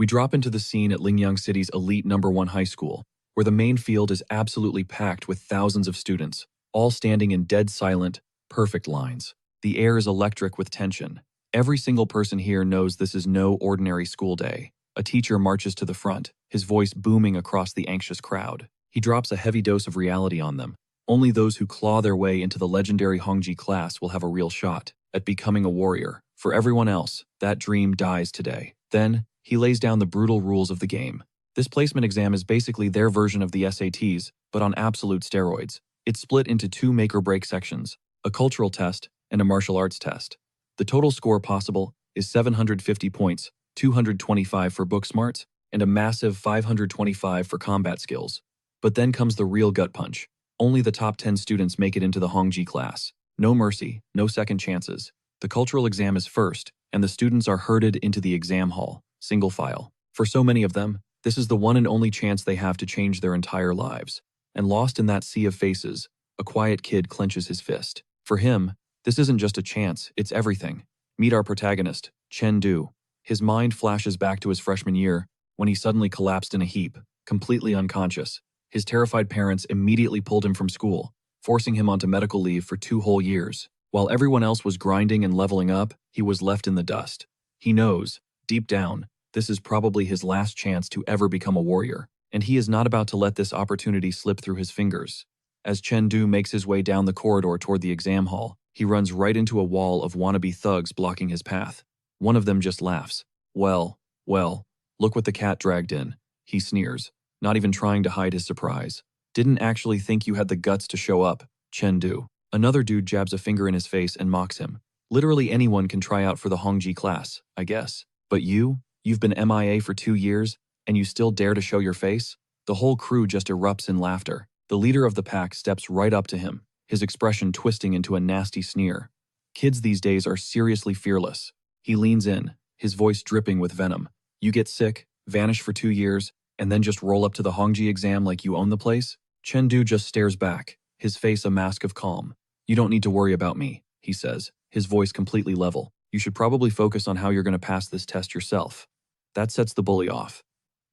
We drop into the scene at Lingyang City's elite #1 high school, where the main field is absolutely packed with thousands of students, all standing in dead silent, perfect lines. The air is electric with tension. Every single person here knows this is no ordinary school day. A teacher marches to the front, his voice booming across the anxious crowd. He drops a heavy dose of reality on them. Only those who claw their way into the legendary Hongji class will have a real shot at becoming a warrior. For everyone else, that dream dies today. Then, he lays down the brutal rules of the game. This placement exam is basically their version of the SATs, but on absolute steroids. It's split into 2 make-or-break sections, a cultural test and a martial arts test. The total score possible is 750 points, 225 for book smarts, and a massive 525 for combat skills. But then comes the real gut punch. Only the top 10 students make it into the Hongji class. No mercy, no second chances. The cultural exam is first, and the students are herded into the exam hall, single file. For so many of them, this is the one and only chance they have to change their entire lives. And lost in that sea of faces, a quiet kid clenches his fist. For him, this isn't just a chance, it's everything. Meet our protagonist, Chen Du. His mind flashes back to his freshman year, when he suddenly collapsed in a heap, completely unconscious. His terrified parents immediately pulled him from school, forcing him onto medical leave for 2 whole years. While everyone else was grinding and leveling up, he was left in the dust. He knows, deep down, this is probably his last chance to ever become a warrior, and he is not about to let this opportunity slip through his fingers. As Chen Du makes his way down the corridor toward the exam hall, he runs right into a wall of wannabe thugs blocking his path. One of them just laughs. Well, look what the cat dragged in, he sneers, not even trying to hide his surprise. Didn't actually think you had the guts to show up, Chen Du. Another dude jabs a finger in his face and mocks him. Literally anyone can try out for the Hongji class, I guess. But you've been MIA for 2 years, and you still dare to show your face? The whole crew just erupts in laughter. The leader of the pack steps right up to him, his expression twisting into a nasty sneer. Kids these days are seriously fearless. He leans in, his voice dripping with venom. You get sick, vanish for 2 years, and then just roll up to the Hongji exam like you own the place? Chen Du just stares back, his face a mask of calm. You don't need to worry about me, he says, his voice completely level. You should probably focus on how you're going to pass this test yourself. That sets the bully off.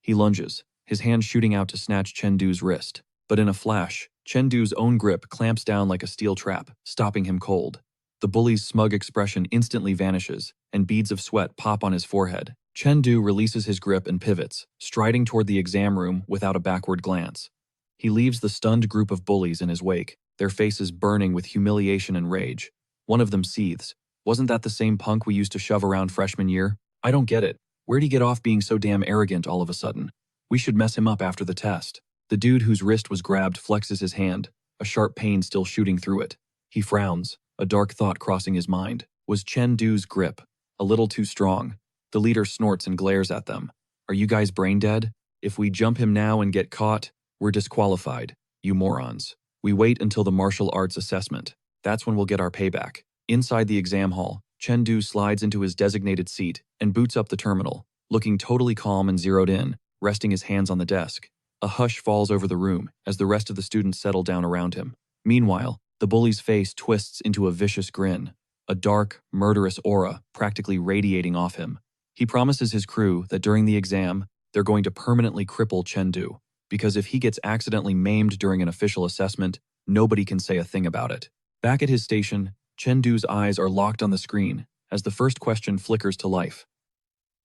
He lunges, his hand shooting out to snatch Chen Du's wrist. But in a flash, Chen Du's own grip clamps down like a steel trap, stopping him cold. The bully's smug expression instantly vanishes, and beads of sweat pop on his forehead. Chen Du releases his grip and pivots, striding toward the exam room without a backward glance. He leaves the stunned group of bullies in his wake, their faces burning with humiliation and rage. One of them seethes. Wasn't that the same punk we used to shove around freshman year? I don't get it. Where'd he get off being so damn arrogant all of a sudden? We should mess him up after the test. The dude whose wrist was grabbed flexes his hand, a sharp pain still shooting through it. He frowns, a dark thought crossing his mind. Was Chen Du's grip a little too strong? The leader snorts and glares at them. Are you guys brain dead? If we jump him now and get caught, we're disqualified, you morons. We wait until the martial arts assessment. That's when we'll get our payback. Inside the exam hall, Chen Du slides into his designated seat and boots up the terminal, looking totally calm and zeroed in, resting his hands on the desk. A hush falls over the room as the rest of the students settle down around him. Meanwhile, the bully's face twists into a vicious grin, a dark, murderous aura practically radiating off him. He promises his crew that during the exam, they're going to permanently cripple Chen Du, because if he gets accidentally maimed during an official assessment, nobody can say a thing about it. Back at his station, Chen Du's eyes are locked on the screen as the first question flickers to life.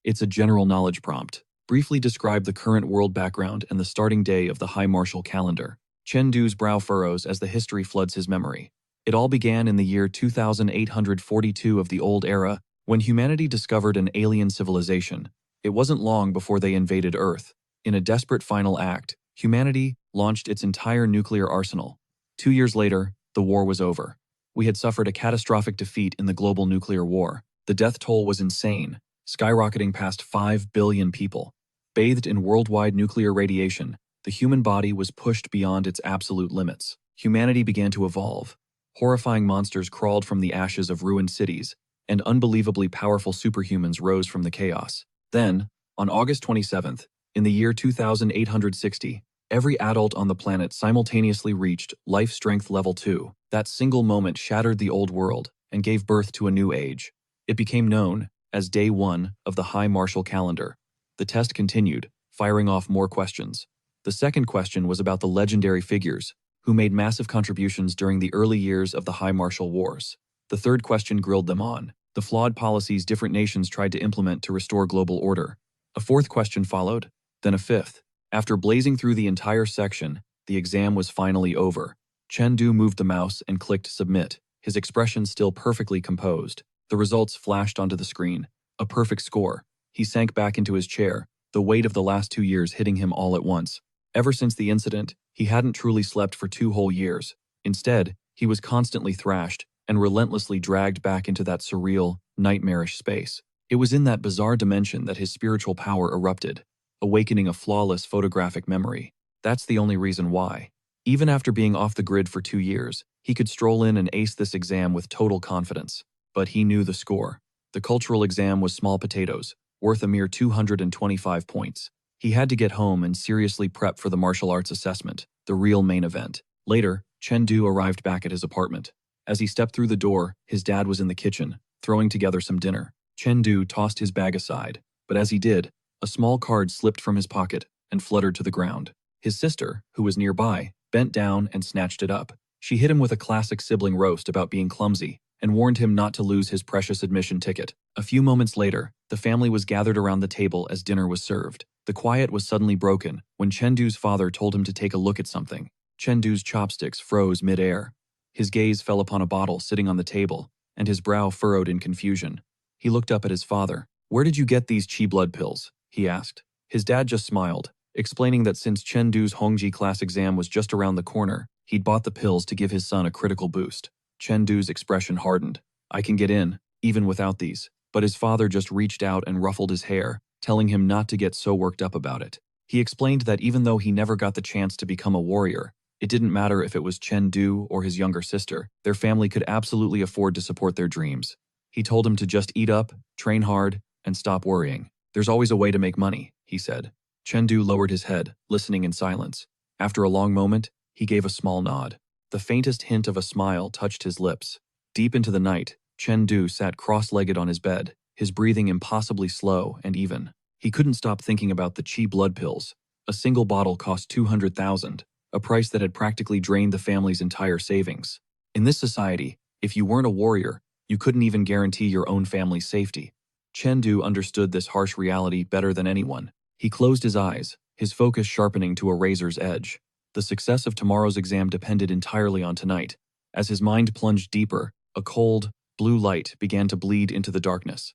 It's a general knowledge prompt. Briefly describe the current world background and the starting day of the High Martial calendar. Chen Du's brow furrows as the history floods his memory. It all began in the year 2842 of the Old Era, when humanity discovered an alien civilization. It wasn't long before they invaded Earth. In a desperate final act, humanity launched its entire nuclear arsenal. 2 years later, the war was over. We had suffered a catastrophic defeat in the global nuclear war. The death toll was insane, skyrocketing past 5 billion people. Bathed in worldwide nuclear radiation, the human body was pushed beyond its absolute limits. Humanity began to evolve. Horrifying monsters crawled from the ashes of ruined cities, and unbelievably powerful superhumans rose from the chaos. Then, on August 27th, in the year 2860, every adult on the planet simultaneously reached life strength level 2. That single moment shattered the old world and gave birth to a new age. It became known as Day 1 of the High Martial calendar. The test continued, firing off more questions. The second question was about the legendary figures, who made massive contributions during the early years of the High Martial Wars. The third question grilled them on the flawed policies different nations tried to implement to restore global order. A fourth question followed, then a fifth. After blazing through the entire section, the exam was finally over. Chengdu moved the mouse and clicked submit, his expression still perfectly composed. The results flashed onto the screen. A perfect score. He sank back into his chair, the weight of the last 2 years hitting him all at once. Ever since the incident, he hadn't truly slept for 2 whole years. Instead, he was constantly thrashed and relentlessly dragged back into that surreal, nightmarish space. It was in that bizarre dimension that his spiritual power erupted, awakening a flawless photographic memory. That's the only reason why. Even after being off the grid for 2 years, he could stroll in and ace this exam with total confidence. But he knew the score. The cultural exam was small potatoes, worth a mere 225 points. He had to get home and seriously prep for the martial arts assessment, the real main event. Later, Chengdu arrived back at his apartment. As he stepped through the door, his dad was in the kitchen, throwing together some dinner. Chengdu tossed his bag aside, but as he did, a small card slipped from his pocket and fluttered to the ground. His sister, who was nearby, bent down and snatched it up. She hit him with a classic sibling roast about being clumsy and warned him not to lose his precious admission ticket. A few moments later, the family was gathered around the table as dinner was served. The quiet was suddenly broken when Chengdu's father told him to take a look at something. Chengdu's chopsticks froze mid-air. His gaze fell upon a bottle sitting on the table, and his brow furrowed in confusion. He looked up at his father. "Where did you get these chi blood pills?" he asked. His dad just smiled, explaining that since Chengdu's Hongji class exam was just around the corner, he'd bought the pills to give his son a critical boost. Chengdu's expression hardened. "I can get in, even without these." But his father just reached out and ruffled his hair, telling him not to get so worked up about it. He explained that even though he never got the chance to become a warrior, it didn't matter if it was Chengdu or his younger sister, their family could absolutely afford to support their dreams. He told him to just eat up, train hard, and stop worrying. "There's always a way to make money," he said. Chengdu lowered his head, listening in silence. After a long moment, he gave a small nod. The faintest hint of a smile touched his lips. Deep into the night, Chengdu sat cross-legged on his bed, his breathing impossibly slow and even. He couldn't stop thinking about the chi blood pills. A single bottle cost 200,000, a price that had practically drained the family's entire savings. In this society, if you weren't a warrior, you couldn't even guarantee your own family's safety. Chengdu understood this harsh reality better than anyone. He closed his eyes, his focus sharpening to a razor's edge. The success of tomorrow's exam depended entirely on tonight. As his mind plunged deeper, a cold, blue light began to bleed into the darkness.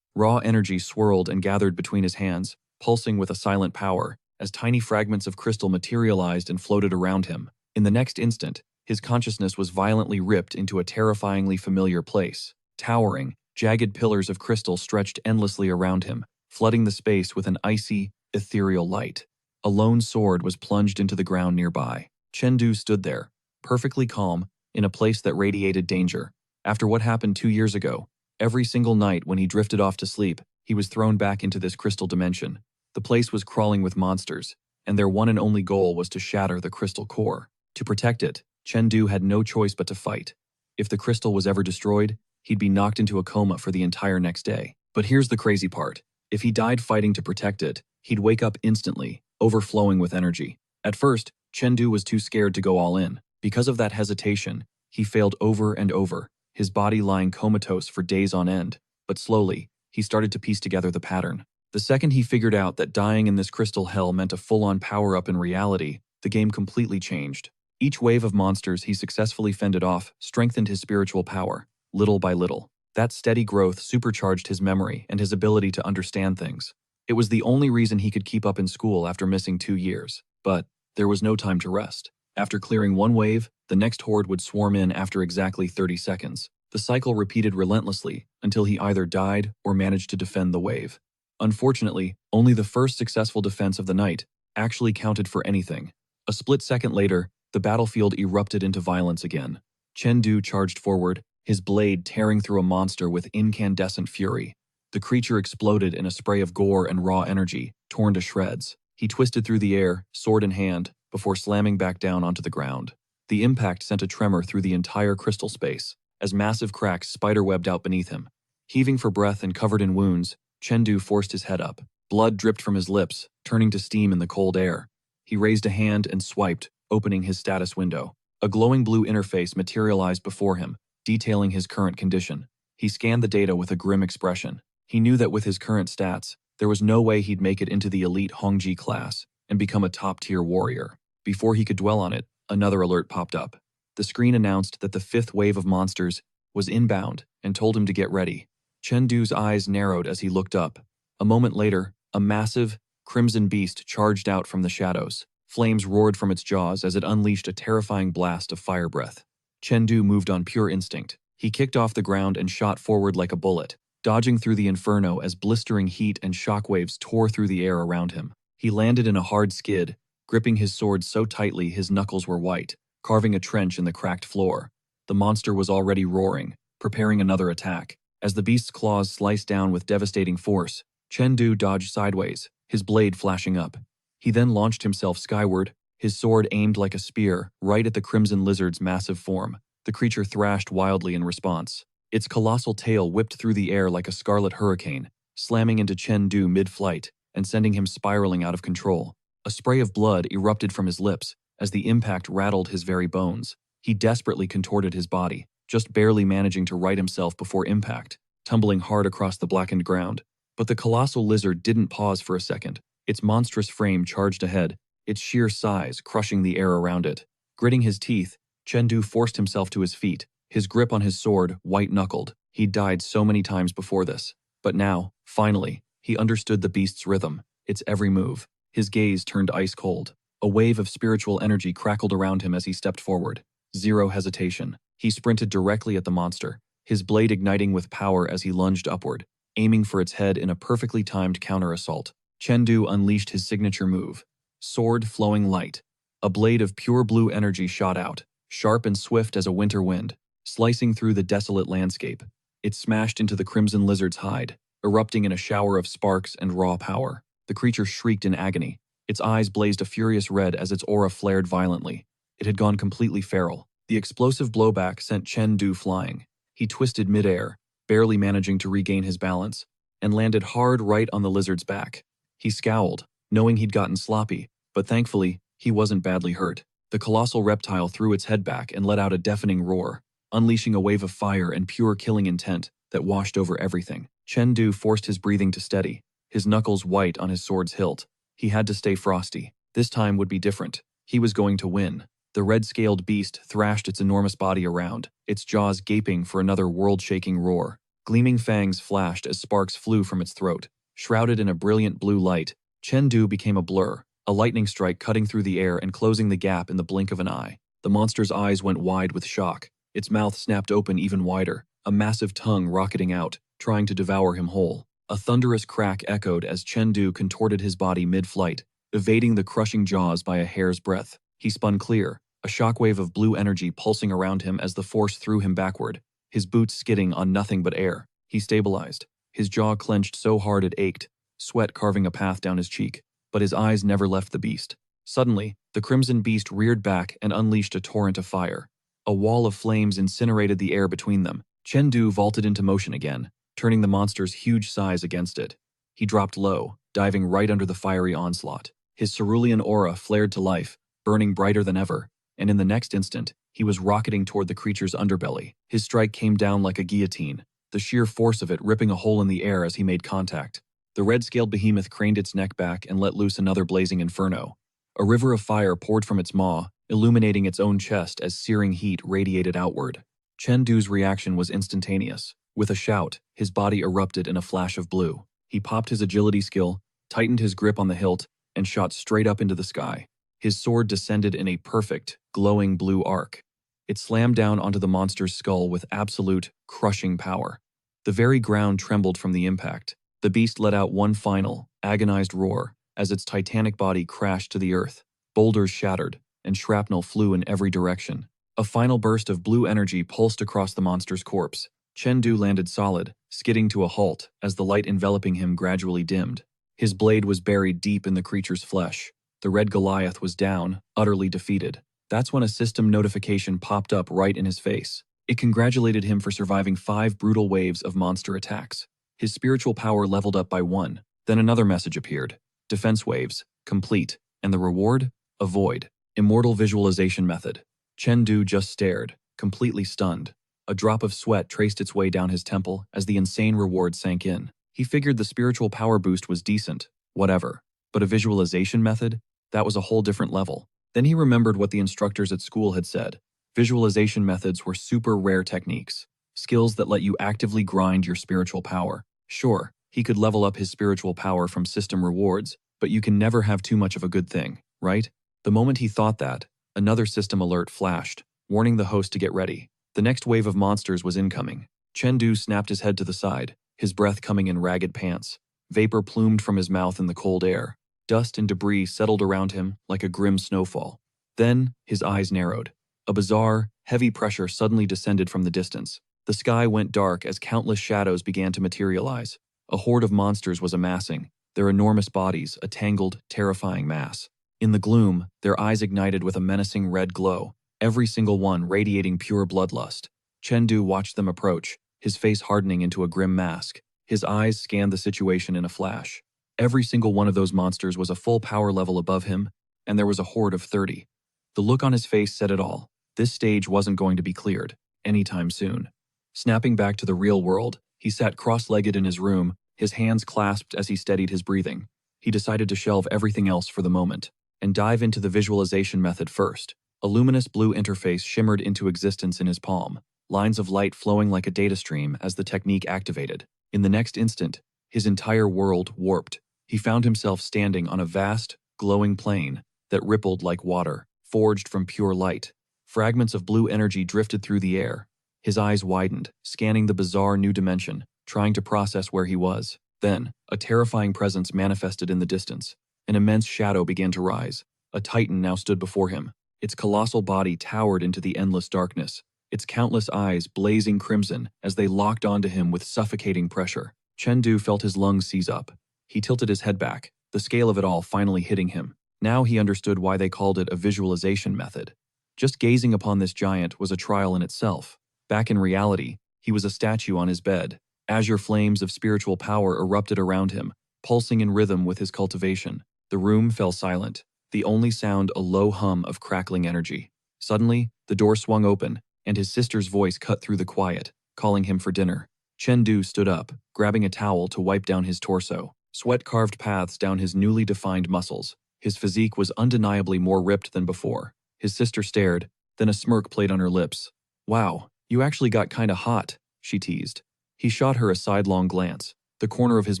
Raw energy swirled and gathered between his hands, pulsing with a silent power, as tiny fragments of crystal materialized and floated around him. In the next instant, his consciousness was violently ripped into a terrifyingly familiar place. Towering, jagged pillars of crystal stretched endlessly around him, flooding the space with an icy, ethereal light. A lone sword was plunged into the ground nearby. Chengdu stood there, perfectly calm, in a place that radiated danger. After what happened 2 years ago, every single night when he drifted off to sleep, he was thrown back into this crystal dimension. The place was crawling with monsters, and their one and only goal was to shatter the crystal core. To protect it, Chengdu had no choice but to fight. If the crystal was ever destroyed, he'd be knocked into a coma for the entire next day. But here's the crazy part. If he died fighting to protect it, he'd wake up instantly, overflowing with energy. At first, Chengdu was too scared to go all in. Because of that hesitation, he failed over and over, his body lying comatose for days on end. But slowly, he started to piece together the pattern. The second he figured out that dying in this crystal hell meant a full-on power-up in reality, the game completely changed. Each wave of monsters he successfully fended off strengthened his spiritual power, little by little. That steady growth supercharged his memory and his ability to understand things. It was the only reason he could keep up in school after missing 2 years. But there was no time to rest. After clearing one wave, the next horde would swarm in after exactly 30 seconds. The cycle repeated relentlessly until he either died or managed to defend the wave. Unfortunately, only the first successful defense of the night actually counted for anything. A split second later, the battlefield erupted into violence again. Chengdu charged forward, his blade tearing through a monster with incandescent fury. The creature exploded in a spray of gore and raw energy, torn to shreds. He twisted through the air, sword in hand, before slamming back down onto the ground. The impact sent a tremor through the entire crystal space, as massive cracks spiderwebbed out beneath him. Heaving for breath and covered in wounds, Chengdu forced his head up. Blood dripped from his lips, turning to steam in the cold air. He raised a hand and swiped, opening his status window. A glowing blue interface materialized before him, detailing his current condition. He scanned the data with a grim expression. He knew that with his current stats, there was no way he'd make it into the elite Hongji class and become a top-tier warrior. Before he could dwell on it, another alert popped up. The screen announced that the fifth wave of monsters was inbound and told him to get ready. Chengdu's eyes narrowed as he looked up. A moment later, a massive, crimson beast charged out from the shadows. Flames roared from its jaws as it unleashed a terrifying blast of fire breath. Chengdu moved on pure instinct. He kicked off the ground and shot forward like a bullet, dodging through the inferno as blistering heat and shockwaves tore through the air around him. He landed in a hard skid, gripping his sword so tightly his knuckles were white, carving a trench in the cracked floor. The monster was already roaring, preparing another attack. As the beast's claws sliced down with devastating force, Chengdu dodged sideways, his blade flashing up. He then launched himself skyward, his sword aimed like a spear, right at the crimson lizard's massive form. The creature thrashed wildly in response. Its colossal tail whipped through the air like a scarlet hurricane, slamming into Chengdu mid-flight and sending him spiraling out of control. A spray of blood erupted from his lips as the impact rattled his very bones. He desperately contorted his body, just barely managing to right himself before impact, tumbling hard across the blackened ground. But the colossal lizard didn't pause for a second. Its monstrous frame charged ahead, its sheer size crushing the air around it. Gritting his teeth, Chengdu forced himself to his feet, his grip on his sword white-knuckled. He'd died so many times before this. But now, finally, he understood the beast's rhythm, its every move. His gaze turned ice-cold. A wave of spiritual energy crackled around him as he stepped forward. Zero hesitation. He sprinted directly at the monster, his blade igniting with power as he lunged upward, aiming for its head in a perfectly timed counter-assault. Chengdu unleashed his signature move, sword flowing light. A blade of pure blue energy shot out, sharp and swift as a winter wind, slicing through the desolate landscape. It smashed into the crimson lizard's hide, erupting in a shower of sparks and raw power. The creature shrieked in agony. Its eyes blazed a furious red as its aura flared violently. It had gone completely feral. The explosive blowback sent Chengdu flying. He twisted midair, barely managing to regain his balance, and landed hard right on the lizard's back. He scowled, knowing he'd gotten sloppy, but thankfully, he wasn't badly hurt. The colossal reptile threw its head back and let out a deafening roar, unleashing a wave of fire and pure killing intent that washed over everything. Chengdu forced his breathing to steady, his knuckles white on his sword's hilt. He had to stay frosty. This time would be different. He was going to win. The red-scaled beast thrashed its enormous body around, its jaws gaping for another world-shaking roar. Gleaming fangs flashed as sparks flew from its throat. Shrouded in a brilliant blue light, Chengdu became a blur, a lightning strike cutting through the air and closing the gap in the blink of an eye. The monster's eyes went wide with shock. Its mouth snapped open even wider, a massive tongue rocketing out, trying to devour him whole. A thunderous crack echoed as Chengdu contorted his body mid-flight, evading the crushing jaws by a hair's breadth. He spun clear, a shockwave of blue energy pulsing around him as the force threw him backward, his boots skidding on nothing but air. He stabilized, his jaw clenched so hard it ached, sweat carving a path down his cheek, but his eyes never left the beast. Suddenly, the crimson beast reared back and unleashed a torrent of fire. A wall of flames incinerated the air between them. Chengdu vaulted into motion again, turning the monster's huge size against it. He dropped low, diving right under the fiery onslaught. His cerulean aura flared to life, burning brighter than ever, and in the next instant, he was rocketing toward the creature's underbelly. His strike came down like a guillotine, the sheer force of it ripping a hole in the air as he made contact. The red-scaled behemoth craned its neck back and let loose another blazing inferno. A river of fire poured from its maw, illuminating its own chest as searing heat radiated outward. Chengdu's reaction was instantaneous. With a shout, his body erupted in a flash of blue. He popped his agility skill, tightened his grip on the hilt, and shot straight up into the sky. His sword descended in a perfect, glowing blue arc. It slammed down onto the monster's skull with absolute, crushing power. The very ground trembled from the impact. The beast let out one final, agonized roar as its titanic body crashed to the earth. Boulders shattered, and shrapnel flew in every direction. A final burst of blue energy pulsed across the monster's corpse. Chengdu landed solid, skidding to a halt as the light enveloping him gradually dimmed. His blade was buried deep in the creature's flesh. The red Goliath was down, utterly defeated. That's when a system notification popped up right in his face. It congratulated him for surviving 5 brutal waves of monster attacks. His spiritual power leveled up by 1, Then another message appeared. Defense waves, complete, and the reward? Avoid. Immortal visualization method. Chengdu just stared, completely stunned. A drop of sweat traced its way down his temple as the insane reward sank in. He figured the spiritual power boost was decent, whatever. But a visualization method? That was a whole different level. Then he remembered what the instructors at school had said. Visualization methods were super rare techniques, skills that let you actively grind your spiritual power. Sure, he could level up his spiritual power from system rewards, but you can never have too much of a good thing, right? The moment he thought that, another system alert flashed, warning the host to get ready. The next wave of monsters was incoming. Chengdu snapped his head to the side, his breath coming in ragged pants. Vapor plumed from his mouth in the cold air. Dust and debris settled around him like a grim snowfall. Then, his eyes narrowed. A bizarre, heavy pressure suddenly descended from the distance. The sky went dark as countless shadows began to materialize. A horde of monsters was amassing, their enormous bodies a tangled, terrifying mass. In the gloom, their eyes ignited with a menacing red glow, every single one radiating pure bloodlust. Chengdu watched them approach, his face hardening into a grim mask. His eyes scanned the situation in a flash. Every single one of those monsters was a full power level above him, and there was a horde of 30. The look on his face said it all. This stage wasn't going to be cleared anytime soon. Snapping back to the real world, he sat cross-legged in his room, his hands clasped as he steadied his breathing. He decided to shelve everything else for the moment and dive into the visualization method first. A luminous blue interface shimmered into existence in his palm, lines of light flowing like a data stream as the technique activated. In the next instant, his entire world warped. He found himself standing on a vast, glowing plane that rippled like water, forged from pure light. Fragments of blue energy drifted through the air. His eyes widened, scanning the bizarre new dimension, trying to process where he was. Then, a terrifying presence manifested in the distance. An immense shadow began to rise. A titan now stood before him. Its colossal body towered into the endless darkness, its countless eyes blazing crimson as they locked onto him with suffocating pressure. Chengdu felt his lungs seize up. He tilted his head back, the scale of it all finally hitting him. Now he understood why they called it a visualization method. Just gazing upon this giant was a trial in itself. Back in reality, he was a statue on his bed. Azure flames of spiritual power erupted around him, pulsing in rhythm with his cultivation. The room fell silent, the only sound a low hum of crackling energy. Suddenly, the door swung open, and his sister's voice cut through the quiet, calling him for dinner. Chengdu stood up, grabbing a towel to wipe down his torso. Sweat carved paths down his newly defined muscles. His physique was undeniably more ripped than before. His sister stared, then a smirk played on her lips. "Wow, you actually got kinda hot," she teased. He shot her a sidelong glance, the corner of his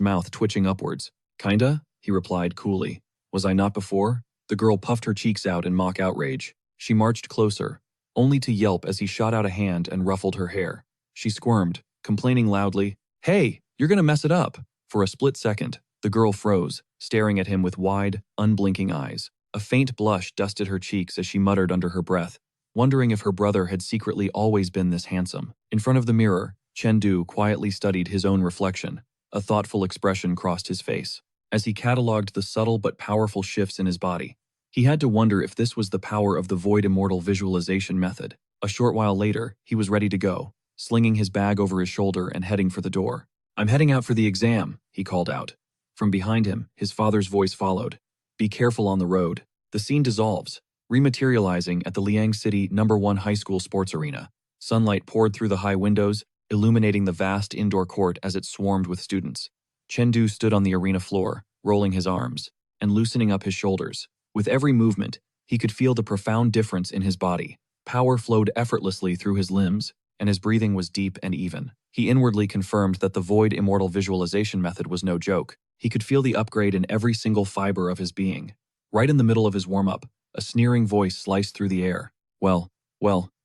mouth twitching upwards. "Kinda?" he replied coolly. "Was I not before?" The girl puffed her cheeks out in mock outrage. She marched closer, only to yelp as he shot out a hand and ruffled her hair. She squirmed, complaining loudly, "Hey, you're gonna mess it up." For a split second, the girl froze, staring at him with wide, unblinking eyes. A faint blush dusted her cheeks as she muttered under her breath, wondering if her brother had secretly always been this handsome. In front of the mirror, Chengdu quietly studied his own reflection. A thoughtful expression crossed his face. As he catalogued the subtle but powerful shifts in his body, he had to wonder if this was the power of the Void Immortal visualization method. A short while later, he was ready to go, slinging his bag over his shoulder and heading for the door. "I'm heading out for the exam," he called out. From behind him, his father's voice followed. "Be careful on the road." The scene dissolves, rematerializing at the Liang City #1 high school sports arena. Sunlight poured through the high windows, illuminating the vast indoor court as it swarmed with students. Chengdu stood on the arena floor, rolling his arms and loosening up his shoulders. With every movement, he could feel the profound difference in his body. Power flowed effortlessly through his limbs, and his breathing was deep and even. He inwardly confirmed that the Void Immortal visualization method was no joke. He could feel the upgrade in every single fiber of his being. Right in the middle of his warm-up, a sneering voice sliced through the air. Well,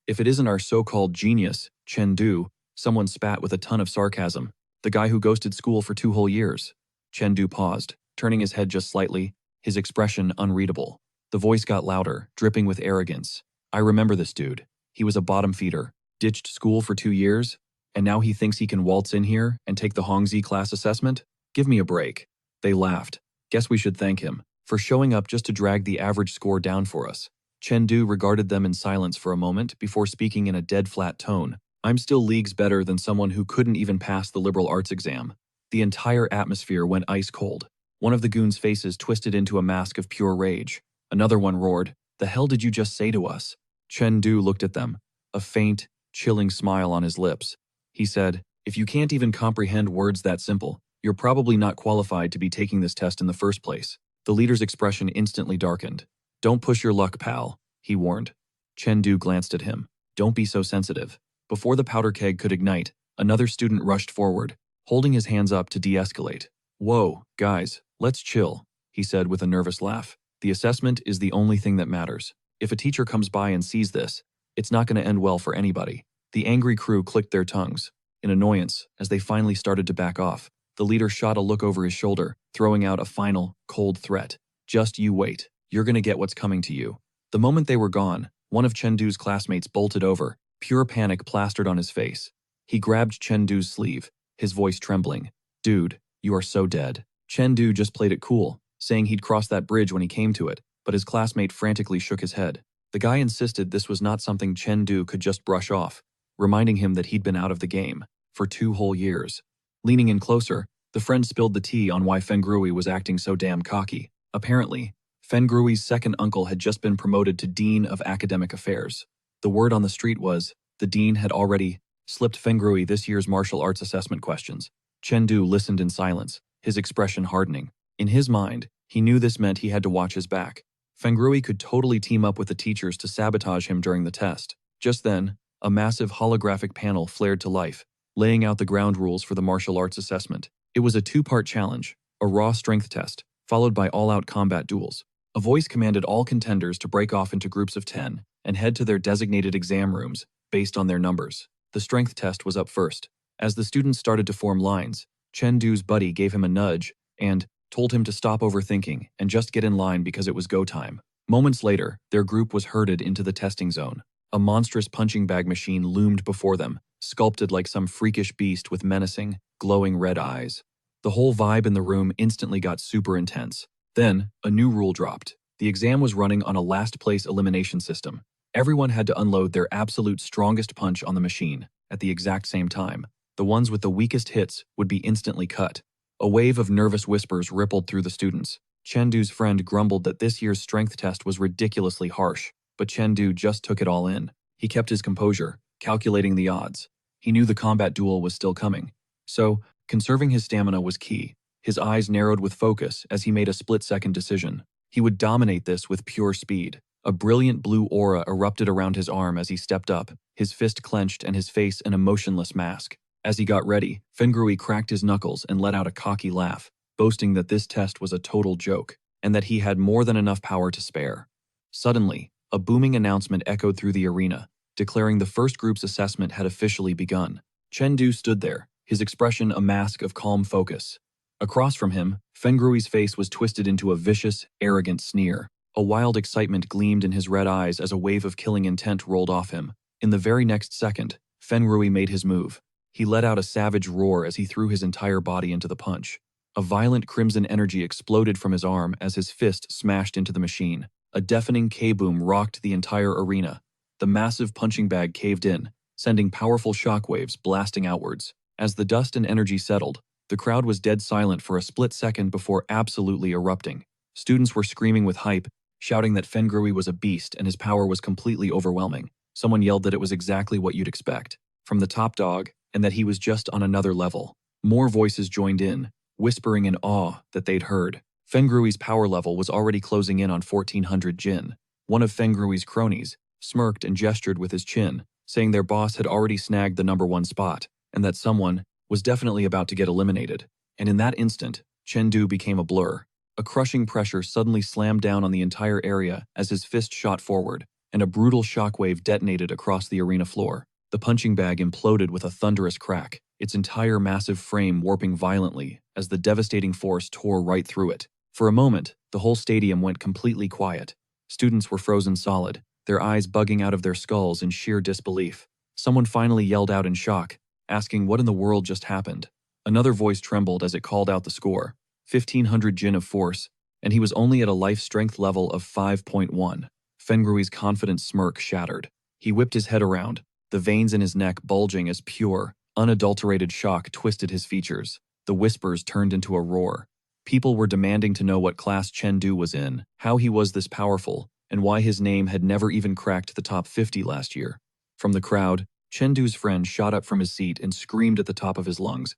if it isn't our so-called genius, Chengdu," someone spat with a ton of sarcasm. "The guy who ghosted school for 2 whole years." Chengdu paused, turning his head just slightly, his expression unreadable. The voice got louder, dripping with arrogance. "I remember this dude. He was a bottom feeder, ditched school for 2 years, and now he thinks he can waltz in here and take the Hongzi class assessment? Give me a break." They laughed. "Guess we should thank him for showing up just to drag the average score down for us." Chengdu regarded them in silence for a moment before speaking in a dead-flat tone. "I'm still leagues better than someone who couldn't even pass the liberal arts exam." The entire atmosphere went ice cold. One of the goons' faces twisted into a mask of pure rage. Another one roared, "The hell did you just say to us?" Chen Du looked at them, a faint, chilling smile on his lips. He said, "If you can't even comprehend words that simple, you're probably not qualified to be taking this test in the first place." The leader's expression instantly darkened. "Don't push your luck, pal," he warned. Chen Du glanced at him. "Don't be so sensitive." Before the powder keg could ignite, another student rushed forward, holding his hands up to de-escalate. "Whoa, guys, let's chill," he said with a nervous laugh. "The assessment is the only thing that matters. If a teacher comes by and sees this, it's not going to end well for anybody." The angry crew clicked their tongues. In annoyance, as they finally started to back off, the leader shot a look over his shoulder, throwing out a final, cold threat. "Just you wait. You're going to get what's coming to you." The moment they were gone, one of Chen Du's classmates bolted over, pure panic plastered on his face. He grabbed Chen Du's sleeve, his voice trembling. "Dude, you are so dead." Chen Du just played it cool, saying he'd cross that bridge when he came to it, but his classmate frantically shook his head. The guy insisted this was not something Chen Du could just brush off, reminding him that he'd been out of the game for 2 whole years. Leaning in closer, the friend spilled the tea on why Fengrui was acting so damn cocky. Apparently, Fengrui's second uncle had just been promoted to Dean of Academic Affairs. The word on the street was, the dean had already slipped Fengrui this year's martial arts assessment questions. Chen Du listened in silence, his expression hardening. In his mind, he knew this meant he had to watch his back. Fengrui could totally team up with the teachers to sabotage him during the test. Just then, a massive holographic panel flared to life, laying out the ground rules for the martial arts assessment. It was a 2-part challenge, a raw strength test, followed by all-out combat duels. A voice commanded all contenders to break off into groups of 10 and head to their designated exam rooms based on their numbers. The strength test was up first. As the students started to form lines, Chen Du's buddy gave him a nudge and told him to stop overthinking and just get in line because it was go time. Moments later, their group was herded into the testing zone. A monstrous punching bag machine loomed before them, sculpted like some freakish beast with menacing, glowing red eyes. The whole vibe in the room instantly got super intense. Then, a new rule dropped. The exam was running on a last-place elimination system. Everyone had to unload their absolute strongest punch on the machine at the exact same time. The ones with the weakest hits would be instantly cut. A wave of nervous whispers rippled through the students. Chen Du's friend grumbled that this year's strength test was ridiculously harsh, but Chen Du just took it all in. He kept his composure, calculating the odds. He knew the combat duel was still coming. So, conserving his stamina was key. His eyes narrowed with focus as he made a split-second decision. He would dominate this with pure speed. A brilliant blue aura erupted around his arm as he stepped up, his fist clenched and his face an emotionless mask. As he got ready, Fengrui cracked his knuckles and let out a cocky laugh, boasting that this test was a total joke, and that he had more than enough power to spare. Suddenly, a booming announcement echoed through the arena, declaring the first group's assessment had officially begun. Chen Du stood there, his expression a mask of calm focus. Across from him, Fengrui's face was twisted into a vicious, arrogant sneer. A wild excitement gleamed in his red eyes as a wave of killing intent rolled off him. In the very next second, Fengrui made his move. He let out a savage roar as he threw his entire body into the punch. A violent crimson energy exploded from his arm as his fist smashed into the machine. A deafening K-boom rocked the entire arena. The massive punching bag caved in, sending powerful shockwaves blasting outwards. As the dust and energy settled, the crowd was dead silent for a split second before absolutely erupting. Students were screaming with hype, shouting that Fengrui was a beast and his power was completely overwhelming. Someone yelled that it was exactly what you'd expect from the top dog, and that he was just on another level. More voices joined in, whispering in awe that they'd heard. Fengrui's power level was already closing in on 1400 Jin. One of Fengrui's cronies smirked and gestured with his chin, saying their boss had already snagged the #1 spot, and that someone was definitely about to get eliminated. And in that instant, Chen Du became a blur. A crushing pressure suddenly slammed down on the entire area as his fist shot forward, and a brutal shockwave detonated across the arena floor. The punching bag imploded with a thunderous crack, its entire massive frame warping violently as the devastating force tore right through it. For a moment, the whole stadium went completely quiet. Students were frozen solid, their eyes bugging out of their skulls in sheer disbelief. Someone finally yelled out in shock, asking what in the world just happened. Another voice trembled as it called out the score. 1500 Jin of force, and he was only at a life strength level of 5.1. Fengrui's confident smirk shattered. He whipped his head around, the veins in his neck bulging as pure, unadulterated shock twisted his features. The whispers turned into a roar. People were demanding to know what class Chengdu was in, how he was this powerful, and why his name had never even cracked the top 50 last year. From the crowd, Chengdu's friend shot up from his seat and screamed at the top of his lungs,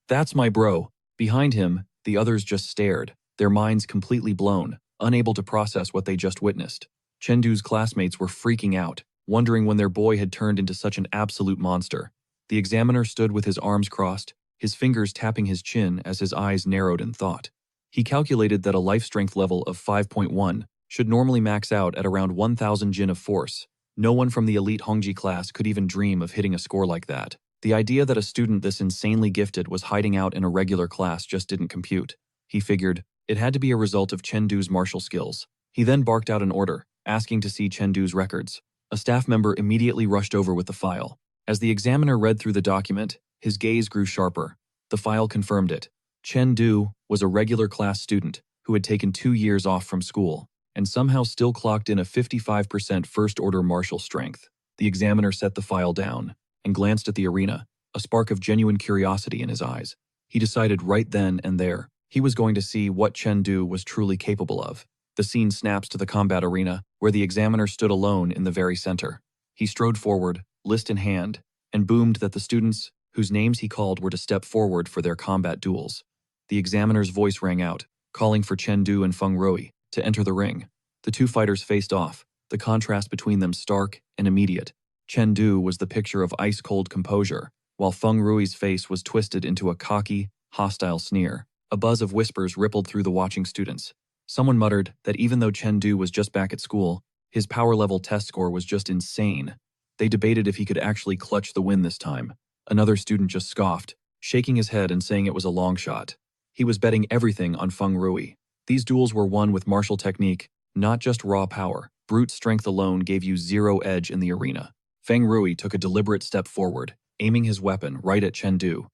"That's my bro!" Behind him, the others just stared, their minds completely blown, unable to process what they just witnessed. Chengdu's classmates were freaking out, wondering when their boy had turned into such an absolute monster. The examiner stood with his arms crossed, his fingers tapping his chin as his eyes narrowed in thought. He calculated that a life strength level of 5.1 should normally max out at around 1,000 Jin of force. No one from the elite Hongji class could even dream of hitting a score like that. The idea that a student this insanely gifted was hiding out in a regular class just didn't compute. He figured it had to be a result of Chengdu's martial skills. He then barked out an order, asking to see Chengdu's records. A staff member immediately rushed over with the file. As the examiner read through the document, his gaze grew sharper. The file confirmed it. Chengdu was a regular class student who had taken 2 years off from school and somehow still clocked in a 55% first-order martial strength. The examiner set the file down and glanced at the arena, a spark of genuine curiosity in his eyes. He decided right then and there he was going to see what Chengdu was truly capable of. The scene snaps to the combat arena, where the examiner stood alone in the very center. He strode forward, list in hand, and boomed that the students whose names he called were to step forward for their combat duels. The examiner's voice rang out, calling for Chengdu and Feng Rui to enter the ring. The two fighters faced off, the contrast between them stark and immediate. Chengdu was the picture of ice-cold composure, while Feng Rui's face was twisted into a cocky, hostile sneer. A buzz of whispers rippled through the watching students. Someone muttered that even though Chengdu was just back at school, his power level test score was just insane. They debated if he could actually clutch the win this time. Another student just scoffed, shaking his head and saying it was a long shot. He was betting everything on Feng Rui. These duels were won with martial technique, not just raw power. Brute strength alone gave you zero edge in the arena. Feng Rui took a deliberate step forward, aiming his weapon right at Chengdu.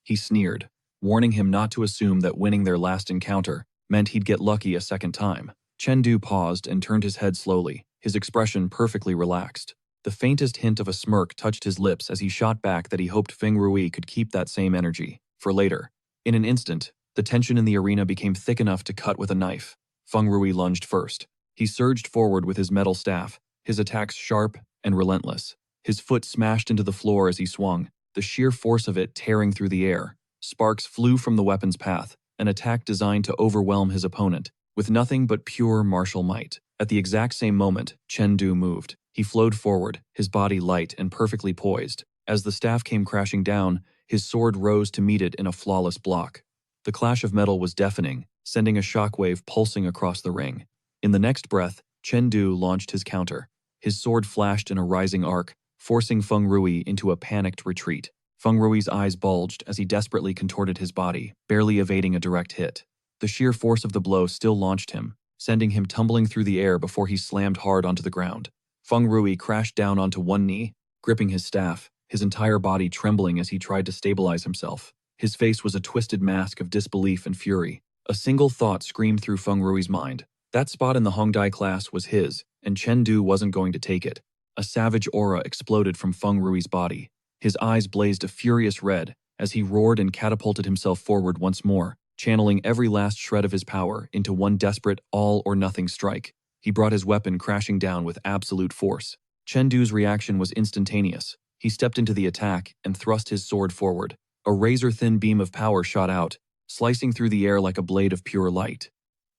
He sneered, warning him not to assume that winning their last encounter meant he'd get lucky a second time. Chengdu paused and turned his head slowly, his expression perfectly relaxed. The faintest hint of a smirk touched his lips as he shot back that he hoped Feng Rui could keep that same energy for later. In an instant, the tension in the arena became thick enough to cut with a knife. Feng Rui lunged first. He surged forward with his metal staff, his attacks sharp and relentless. His foot smashed into the floor as he swung, the sheer force of it tearing through the air. Sparks flew from the weapon's path, an attack designed to overwhelm his opponent, with nothing but pure martial might. At the exact same moment, Chengdu moved. He flowed forward, his body light and perfectly poised. As the staff came crashing down, his sword rose to meet it in a flawless block. The clash of metal was deafening, sending a shockwave pulsing across the ring. In the next breath, Chengdu launched his counter. His sword flashed in a rising arc, forcing Feng Rui into a panicked retreat. Feng Rui's eyes bulged as he desperately contorted his body, barely evading a direct hit. The sheer force of the blow still launched him, sending him tumbling through the air before he slammed hard onto the ground. Feng Rui crashed down onto one knee, gripping his staff, his entire body trembling as he tried to stabilize himself. His face was a twisted mask of disbelief and fury. A single thought screamed through Feng Rui's mind. That spot in the Hongdai class was his, and Chengdu wasn't going to take it. A savage aura exploded from Feng Rui's body. His eyes blazed a furious red as he roared and catapulted himself forward once more, channeling every last shred of his power into one desperate all-or-nothing strike. He brought his weapon crashing down with absolute force. Chengdu's reaction was instantaneous. He stepped into the attack and thrust his sword forward. A razor-thin beam of power shot out, slicing through the air like a blade of pure light.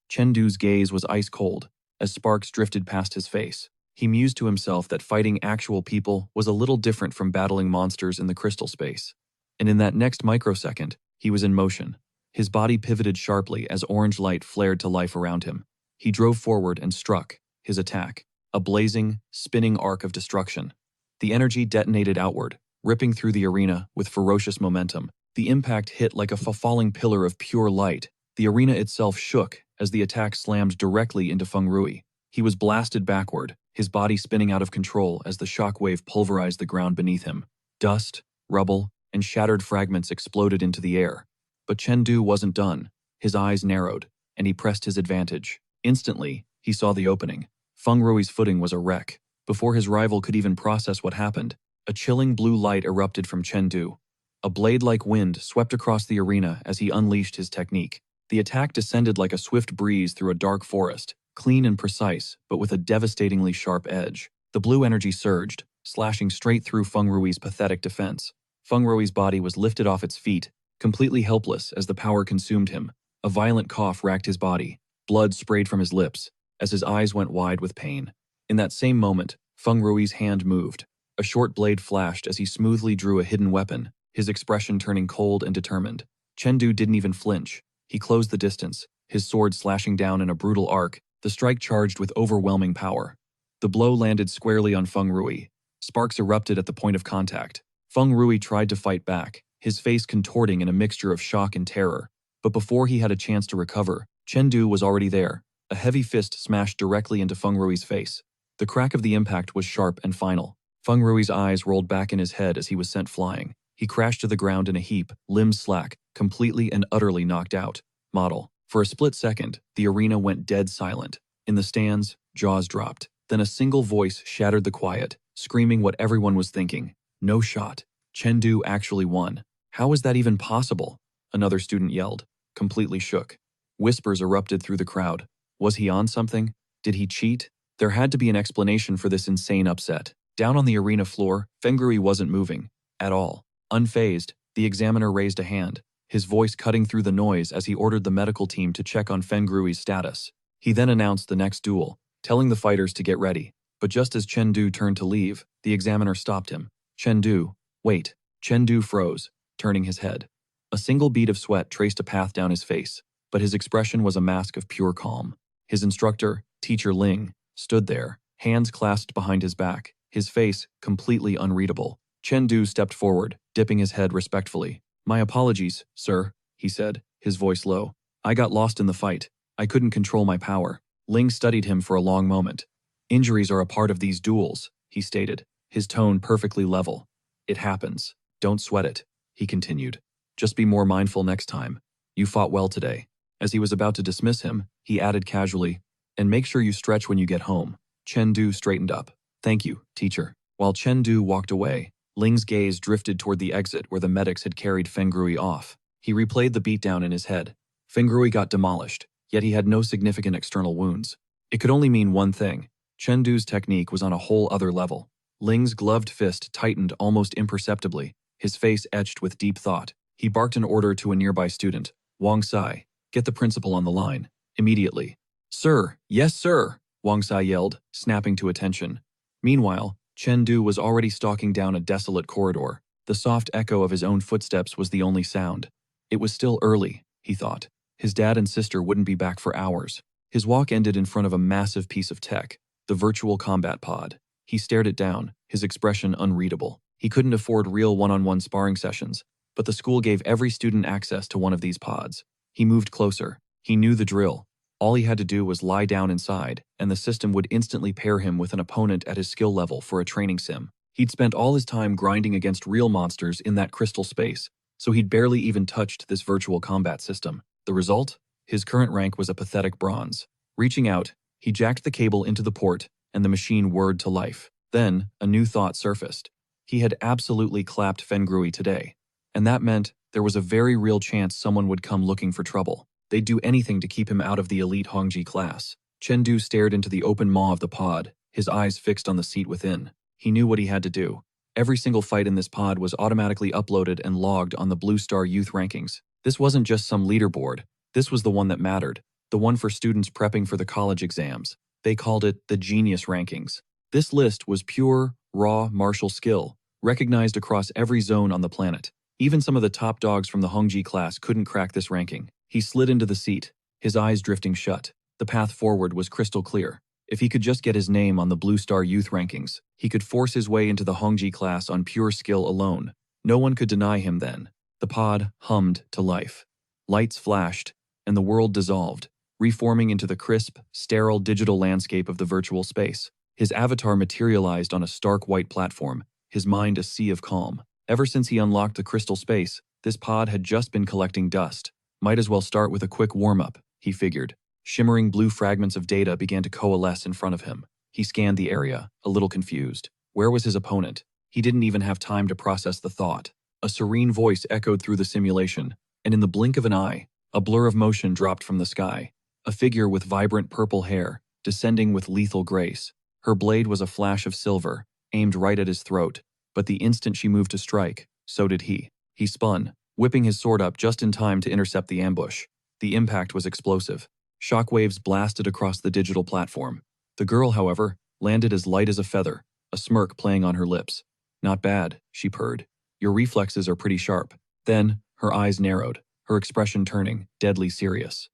Chengdu's gaze was ice-cold as sparks drifted past his face. He mused to himself that fighting actual people was a little different from battling monsters in the crystal space. And in that next microsecond, he was in motion. His body pivoted sharply as orange light flared to life around him. He drove forward and struck, his attack, a blazing, spinning arc of destruction. The energy detonated outward, ripping through the arena with ferocious momentum. The impact hit like a falling pillar of pure light. The arena itself shook as the attack slammed directly into Feng Rui. He was blasted backward, his body spinning out of control as the shockwave pulverized the ground beneath him. Dust, rubble, and shattered fragments exploded into the air. But Chengdu wasn't done. His eyes narrowed, and he pressed his advantage. Instantly, he saw the opening. Feng Rui's footing was a wreck. Before his rival could even process what happened, a chilling blue light erupted from Chengdu. A blade-like wind swept across the arena as he unleashed his technique. The attack descended like a swift breeze through a dark forest, clean and precise, but with a devastatingly sharp edge. The blue energy surged, slashing straight through Feng Rui's pathetic defense. Feng Rui's body was lifted off its feet, completely helpless as the power consumed him. A violent cough racked his body. Blood sprayed from his lips, as his eyes went wide with pain. In that same moment, Feng Rui's hand moved. A short blade flashed as he smoothly drew a hidden weapon, his expression turning cold and determined. Chengdu didn't even flinch. He closed the distance, his sword slashing down in a brutal arc, the strike charged with overwhelming power. The blow landed squarely on Feng Rui. Sparks erupted at the point of contact. Feng Rui tried to fight back, his face contorting in a mixture of shock and terror. But before he had a chance to recover, Chengdu was already there. A heavy fist smashed directly into Feng Rui's face. The crack of the impact was sharp and final. Feng Rui's eyes rolled back in his head as he was sent flying. He crashed to the ground in a heap, limbs slack, completely and utterly knocked out. Model. For a split second, the arena went dead silent. In the stands, jaws dropped. Then a single voice shattered the quiet, screaming what everyone was thinking. No shot. Chengdu actually won. How is that even possible? Another student yelled, completely shook. Whispers erupted through the crowd. Was he on something? Did he cheat? There had to be an explanation for this insane upset. Down on the arena floor, Feng Rui wasn't moving. At all. Unfazed, the examiner raised a hand, his voice cutting through the noise as he ordered the medical team to check on Feng Rui's status. He then announced the next duel, telling the fighters to get ready. But just as Chengdu turned to leave, the examiner stopped him. Chengdu, wait. Chengdu froze, turning his head. A single bead of sweat traced a path down his face, but his expression was a mask of pure calm. His instructor, Teacher Ling, stood there, hands clasped behind his back, his face completely unreadable. Chengdu stepped forward, dipping his head respectfully. My apologies, sir, he said, his voice low. I got lost in the fight. I couldn't control my power. Ling studied him for a long moment. Injuries are a part of these duels, he stated, his tone perfectly level. It happens. Don't sweat it, he continued. Just be more mindful next time. You fought well today. As he was about to dismiss him, he added casually, and make sure you stretch when you get home. Chengdu straightened up. Thank you, teacher. While Chengdu walked away, Ling's gaze drifted toward the exit where the medics had carried Feng Rui off. He replayed the beatdown in his head. Feng Rui got demolished, yet he had no significant external wounds. It could only mean one thing. Chengdu's technique was on a whole other level. Ling's gloved fist tightened almost imperceptibly, his face etched with deep thought. He barked an order to a nearby student. Wang Sai, get the principal on the line. Immediately. Sir, yes sir, Wang Sai yelled, snapping to attention. Meanwhile, Chengdu was already stalking down a desolate corridor. The soft echo of his own footsteps was the only sound. It was still early, he thought. His dad and sister wouldn't be back for hours. His walk ended in front of a massive piece of tech, the virtual combat pod. He stared it down, his expression unreadable. He couldn't afford real one-on-one sparring sessions, but the school gave every student access to one of these pods. He moved closer. He knew the drill. All he had to do was lie down inside, and the system would instantly pair him with an opponent at his skill level for a training sim. He'd spent all his time grinding against real monsters in that crystal space, so he'd barely even touched this virtual combat system. The result? His current rank was a pathetic bronze. Reaching out, he jacked the cable into the port, and the machine whirred to life. Then, a new thought surfaced. He had absolutely clapped Feng Rui today, and that meant there was a very real chance someone would come looking for trouble. They'd do anything to keep him out of the elite Hongji class. Chengdu stared into the open maw of the pod, his eyes fixed on the seat within. He knew what he had to do. Every single fight in this pod was automatically uploaded and logged on the Blue Star Youth rankings. This wasn't just some leaderboard. This was the one that mattered, the one for students prepping for the college exams. They called it the Genius Rankings. This list was pure, raw martial skill, recognized across every zone on the planet. Even some of the top dogs from the Hongji class couldn't crack this ranking. He slid into the seat, his eyes drifting shut. The path forward was crystal clear. If he could just get his name on the Blue Star Youth rankings, he could force his way into the Hongji class on pure skill alone. No one could deny him then. The pod hummed to life. Lights flashed, and the world dissolved, reforming into the crisp, sterile digital landscape of the virtual space. His avatar materialized on a stark white platform, his mind a sea of calm. Ever since he unlocked the crystal space, this pod had just been collecting dust. Might as well start with a quick warm-up, he figured. Shimmering blue fragments of data began to coalesce in front of him. He scanned the area, a little confused. Where was his opponent? He didn't even have time to process the thought. A serene voice echoed through the simulation, and in the blink of an eye, A blur of motion dropped from the sky. A figure with vibrant purple hair, descending with lethal grace. Her blade was a flash of silver, aimed right at his throat, but the instant she moved to strike, so did he. He spun, whipping his sword up just in time to intercept the ambush. The impact was explosive. Shockwaves blasted across the digital platform. The girl, however, landed as light as a feather, a smirk playing on her lips. "Not bad," she purred. "Your reflexes are pretty sharp." Then, her eyes narrowed, her expression turning, deadly serious.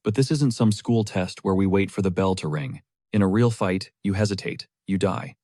"But this isn't some school test where we wait for the bell to ring. In a real fight, you hesitate, you die."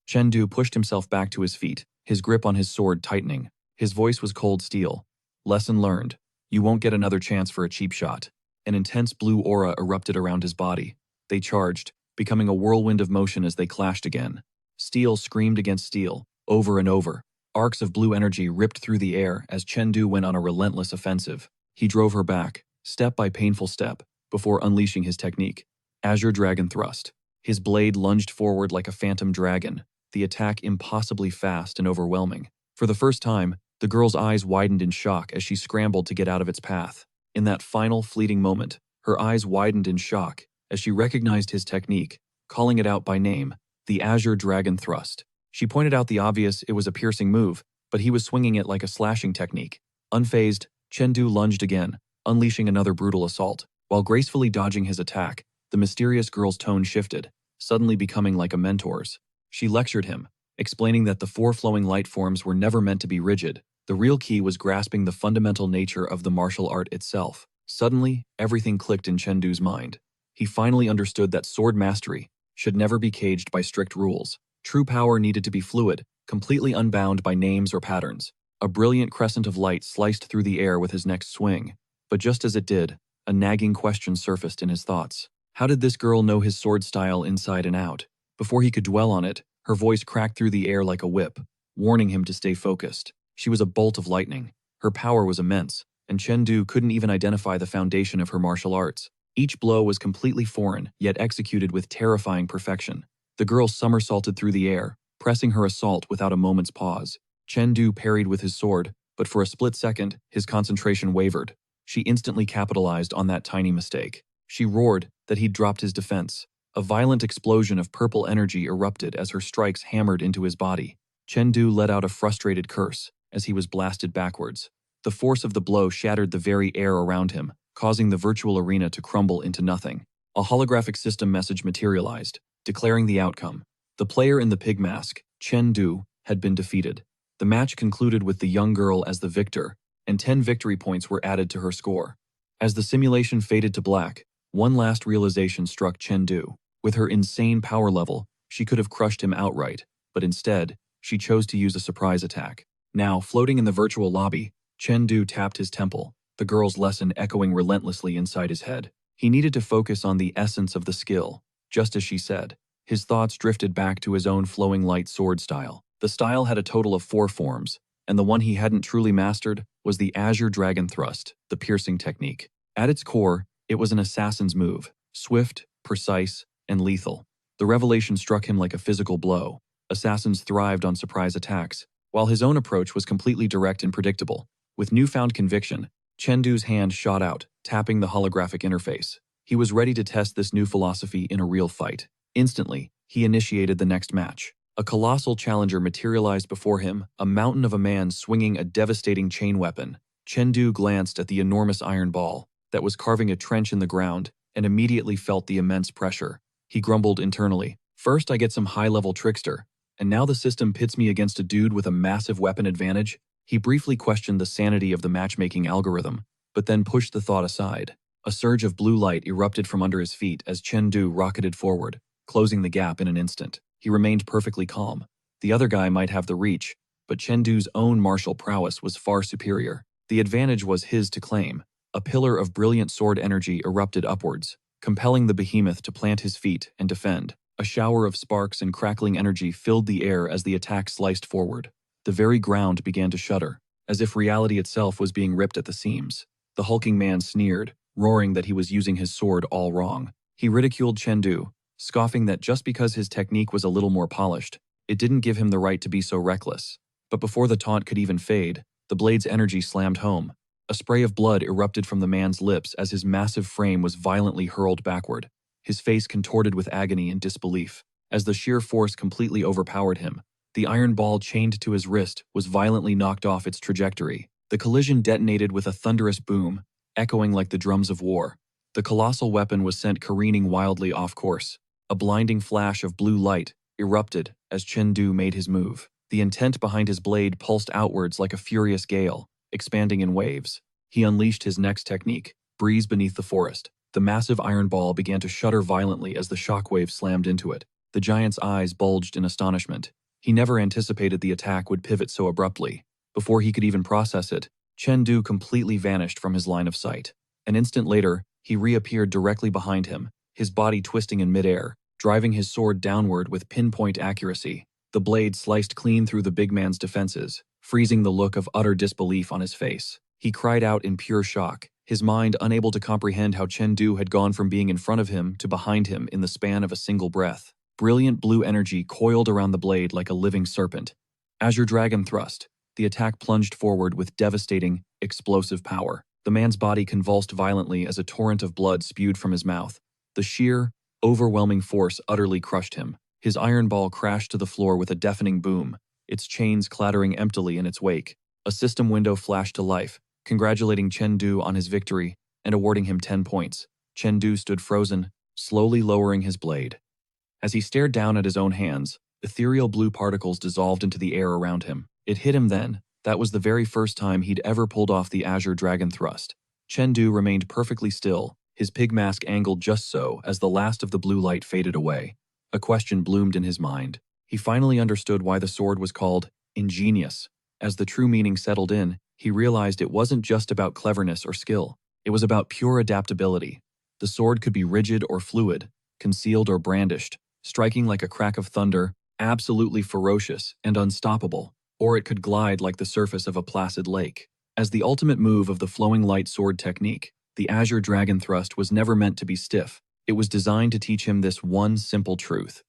Chengdu pushed himself back to his feet, his grip on his sword tightening. His voice was cold steel. "Lesson learned. You won't get another chance for a cheap shot." An intense blue aura erupted around his body. They charged, becoming a whirlwind of motion as they clashed again. Steel screamed against steel, over and over. Arcs of blue energy ripped through the air as Chengdu went on a relentless offensive. He drove her back, step by painful step, before unleashing his technique. Azure Dragon Thrust. His blade lunged forward like a phantom dragon, the attack impossibly fast and overwhelming. For the first time, the girl's eyes widened in shock as she scrambled to get out of its path. In that final, fleeting moment, her eyes widened in shock as she recognized his technique, calling it out by name, the Azure Dragon Thrust. She pointed out the obvious, it was a piercing move, but he was swinging it like a slashing technique. Unfazed, Chengdu lunged again, unleashing another brutal assault. While gracefully dodging his attack, the mysterious girl's tone shifted, suddenly becoming like a mentor's. She lectured him, explaining that the four flowing light forms were never meant to be rigid. The real key was grasping the fundamental nature of the martial art itself. Suddenly, everything clicked in Chengdu's mind. He finally understood that sword mastery should never be caged by strict rules. True power needed to be fluid, completely unbound by names or patterns. A brilliant crescent of light sliced through the air with his next swing. But just as it did, a nagging question surfaced in his thoughts. How did this girl know his sword style inside and out? Before he could dwell on it, her voice cracked through the air like a whip, warning him to stay focused. She was a bolt of lightning. Her power was immense, and Chengdu couldn't even identify the foundation of her martial arts. Each blow was completely foreign, yet executed with terrifying perfection. The girl somersaulted through the air, pressing her assault without a moment's pause. Chengdu parried with his sword, but for a split second, his concentration wavered. She instantly capitalized on that tiny mistake. She roared that he'd dropped his defense. A violent explosion of purple energy erupted as her strikes hammered into his body. Chengdu let out a frustrated curse as he was blasted backwards. The force of the blow shattered the very air around him, causing the virtual arena to crumble into nothing. A holographic system message materialized, declaring the outcome. The player in the pig mask, Chengdu, had been defeated. The match concluded with the young girl as the victor, and 10 victory points were added to her score. As the simulation faded to black, one last realization struck Chengdu. With her insane power level, she could have crushed him outright, but instead, she chose to use a surprise attack. Now, floating in the virtual lobby, Chengdu tapped his temple, the girl's lesson echoing relentlessly inside his head. He needed to focus on the essence of the skill, just as she said. His thoughts drifted back to his own flowing light sword style. The style had a total of 4 forms, and the one he hadn't truly mastered was the Azure Dragon Thrust, the piercing technique. At its core, it was an assassin's move, swift, precise, and lethal. The revelation struck him like a physical blow. Assassins thrived on surprise attacks, while his own approach was completely direct and predictable. With newfound conviction, Chengdu's hand shot out, tapping the holographic interface. He was ready to test this new philosophy in a real fight. Instantly, he initiated the next match. A colossal challenger materialized before him, a mountain of a man swinging a devastating chain weapon. Chengdu glanced at the enormous iron ball that was carving a trench in the ground and immediately felt the immense pressure. He grumbled internally, "First I get some high-level trickster, and now the system pits me against a dude with a massive weapon advantage?" He briefly questioned the sanity of the matchmaking algorithm, but then pushed the thought aside. A surge of blue light erupted from under his feet as Chengdu rocketed forward, closing the gap in an instant. He remained perfectly calm. The other guy might have the reach, but Chengdu's own martial prowess was far superior. The advantage was his to claim. A pillar of brilliant sword energy erupted upwards, compelling the behemoth to plant his feet and defend. A shower of sparks and crackling energy filled the air as the attack sliced forward. The very ground began to shudder, as if reality itself was being ripped at the seams. The hulking man sneered, roaring that he was using his sword all wrong. He ridiculed Chengdu, scoffing that just because his technique was a little more polished, it didn't give him the right to be so reckless. But before the taunt could even fade, the blade's energy slammed home. A spray of blood erupted from the man's lips as his massive frame was violently hurled backward. His face contorted with agony and disbelief. As the sheer force completely overpowered him, the iron ball chained to his wrist was violently knocked off its trajectory. The collision detonated with a thunderous boom, echoing like the drums of war. The colossal weapon was sent careening wildly off course. A blinding flash of blue light erupted as Chengdu made his move. The intent behind his blade pulsed outwards like a furious gale, expanding in waves. He unleashed his next technique, Breeze Beneath the Forest. The massive iron ball began to shudder violently as the shockwave slammed into it. The giant's eyes bulged in astonishment. He never anticipated the attack would pivot so abruptly. Before he could even process it, Chengdu completely vanished from his line of sight. An instant later, he reappeared directly behind him, his body twisting in midair, driving his sword downward with pinpoint accuracy. The blade sliced clean through the big man's defenses, freezing the look of utter disbelief on his face. He cried out in pure shock, his mind unable to comprehend how Chengdu had gone from being in front of him to behind him in the span of a single breath. Brilliant blue energy coiled around the blade like a living serpent. Azure Dragon Thrust. The attack plunged forward with devastating, explosive power. The man's body convulsed violently as a torrent of blood spewed from his mouth. The sheer, overwhelming force utterly crushed him. His iron ball crashed to the floor with a deafening boom, its chains clattering emptily in its wake. A system window flashed to life, congratulating Chengdu on his victory and awarding him 10 points. Chengdu stood frozen, slowly lowering his blade. As he stared down at his own hands, ethereal blue particles dissolved into the air around him. It hit him then. That was the very first time he'd ever pulled off the Azure Dragon Thrust. Chengdu remained perfectly still, his pig mask angled just so as the last of the blue light faded away. A question bloomed in his mind. He finally understood why the sword was called ingenious. As the true meaning settled in, he realized it wasn't just about cleverness or skill. It was about pure adaptability. The sword could be rigid or fluid, concealed or brandished, striking like a crack of thunder, absolutely ferocious and unstoppable, or it could glide like the surface of a placid lake. As the ultimate move of the flowing light sword technique, the Azure Dragon Thrust was never meant to be stiff. It was designed to teach him this one simple truth.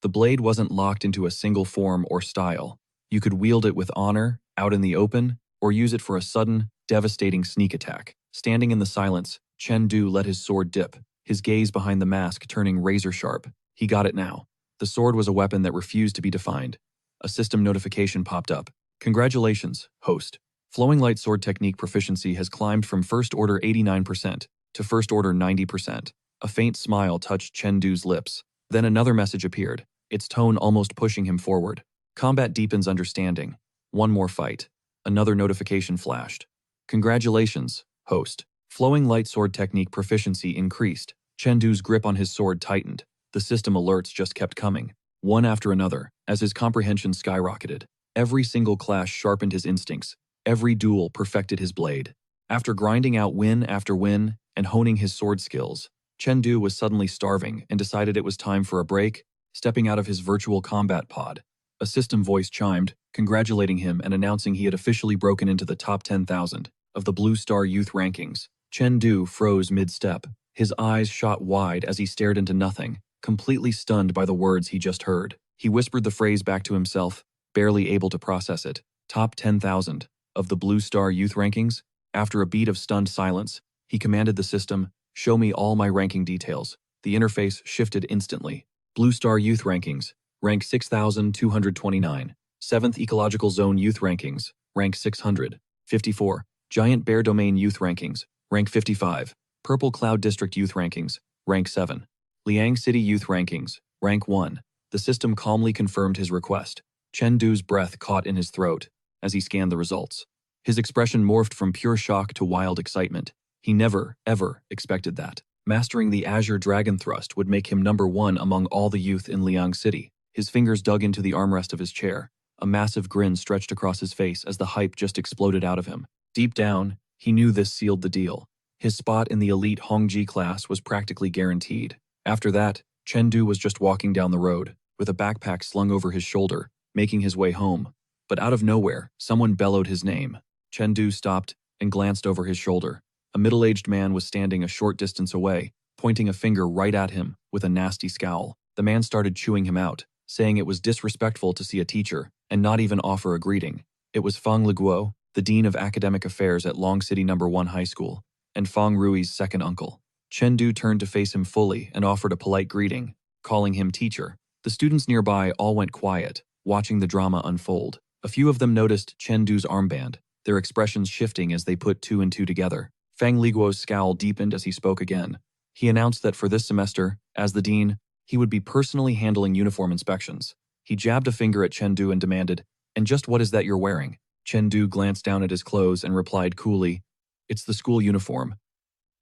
The blade wasn't locked into a single form or style. You could wield it with honor, out in the open, or use it for a sudden, devastating sneak attack. Standing in the silence, Chengdu let his sword dip, his gaze behind the mask turning razor-sharp. He got it now. The sword was a weapon that refused to be defined. A system notification popped up. Congratulations, host. Flowing light sword technique proficiency has climbed from first order 89% to first order 90%. A faint smile touched Chengdu's lips. Then another message appeared, its tone almost pushing him forward. Combat deepens understanding. One more fight. Another notification flashed. Congratulations, host. Flowing light sword technique proficiency increased. Chengdu's grip on his sword tightened. The system alerts just kept coming, one after another, as his comprehension skyrocketed. Every single clash sharpened his instincts. Every duel perfected his blade. After grinding out win after win and honing his sword skills, Chengdu was suddenly starving and decided it was time for a break, stepping out of his virtual combat pod. A system voice chimed, congratulating him and announcing he had officially broken into the top 10,000 of the Blue Star Youth rankings. Chengdu froze mid-step. His eyes shot wide as he stared into nothing, completely stunned by the words he just heard. He whispered the phrase back to himself, barely able to process it. Top 10,000 of the Blue Star Youth rankings? After a beat of stunned silence, he commanded the system, show me all my ranking details. The interface shifted instantly. Blue Star Youth rankings, rank 6,229. 7th Ecological Zone Youth rankings, rank 600. 54. Giant Bear Domain Youth rankings, rank 55. Purple Cloud District Youth rankings, rank 7. Liang City Youth rankings, rank 1. The system calmly confirmed his request. Chengdu's breath caught in his throat as he scanned the results. His expression morphed from pure shock to wild excitement. He never, ever expected that. Mastering the Azure Dragon Thrust would make him number 1 among all the youth in Liang City. His fingers dug into the armrest of his chair. A massive grin stretched across his face as the hype just exploded out of him. Deep down, he knew this sealed the deal. His spot in the elite Hongji class was practically guaranteed. After that, Chengdu was just walking down the road, with a backpack slung over his shoulder, making his way home. But out of nowhere, someone bellowed his name. Chengdu stopped and glanced over his shoulder. A middle-aged man was standing a short distance away, pointing a finger right at him with a nasty scowl. The man started chewing him out, saying it was disrespectful to see a teacher and not even offer a greeting. It was Feng Leguo, the Dean of Academic Affairs at Long City Number 1 High School, and Fang Rui's second uncle. Chengdu turned to face him fully and offered a polite greeting, calling him teacher. The students nearby all went quiet, watching the drama unfold. A few of them noticed Chengdu's armband, their expressions shifting as they put two and two together. Fang Liguo's scowl deepened as he spoke again. He announced that for this semester, as the dean, he would be personally handling uniform inspections. He jabbed a finger at Chengdu and demanded, "And just what is that you're wearing?" Chengdu glanced down at his clothes and replied coolly, "It's the school uniform."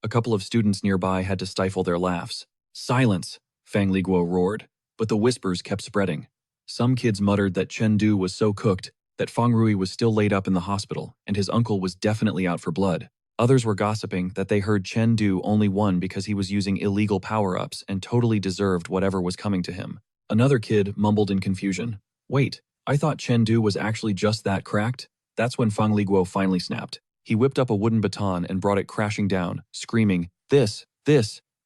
A couple of students nearby had to stifle their laughs. "Silence!" Fang Liguo roared, but the whispers kept spreading. Some kids muttered that Chengdu was so cooked that Fang Rui was still laid up in the hospital and his uncle was definitely out for blood. Others were gossiping that they heard Chengdu only won because he was using illegal power-ups and totally deserved whatever was coming to him. Another kid mumbled in confusion, "Wait, I thought Chengdu was actually just that cracked?" That's when Fang Liguo finally snapped. He whipped up a wooden baton and brought it crashing down, screaming, this,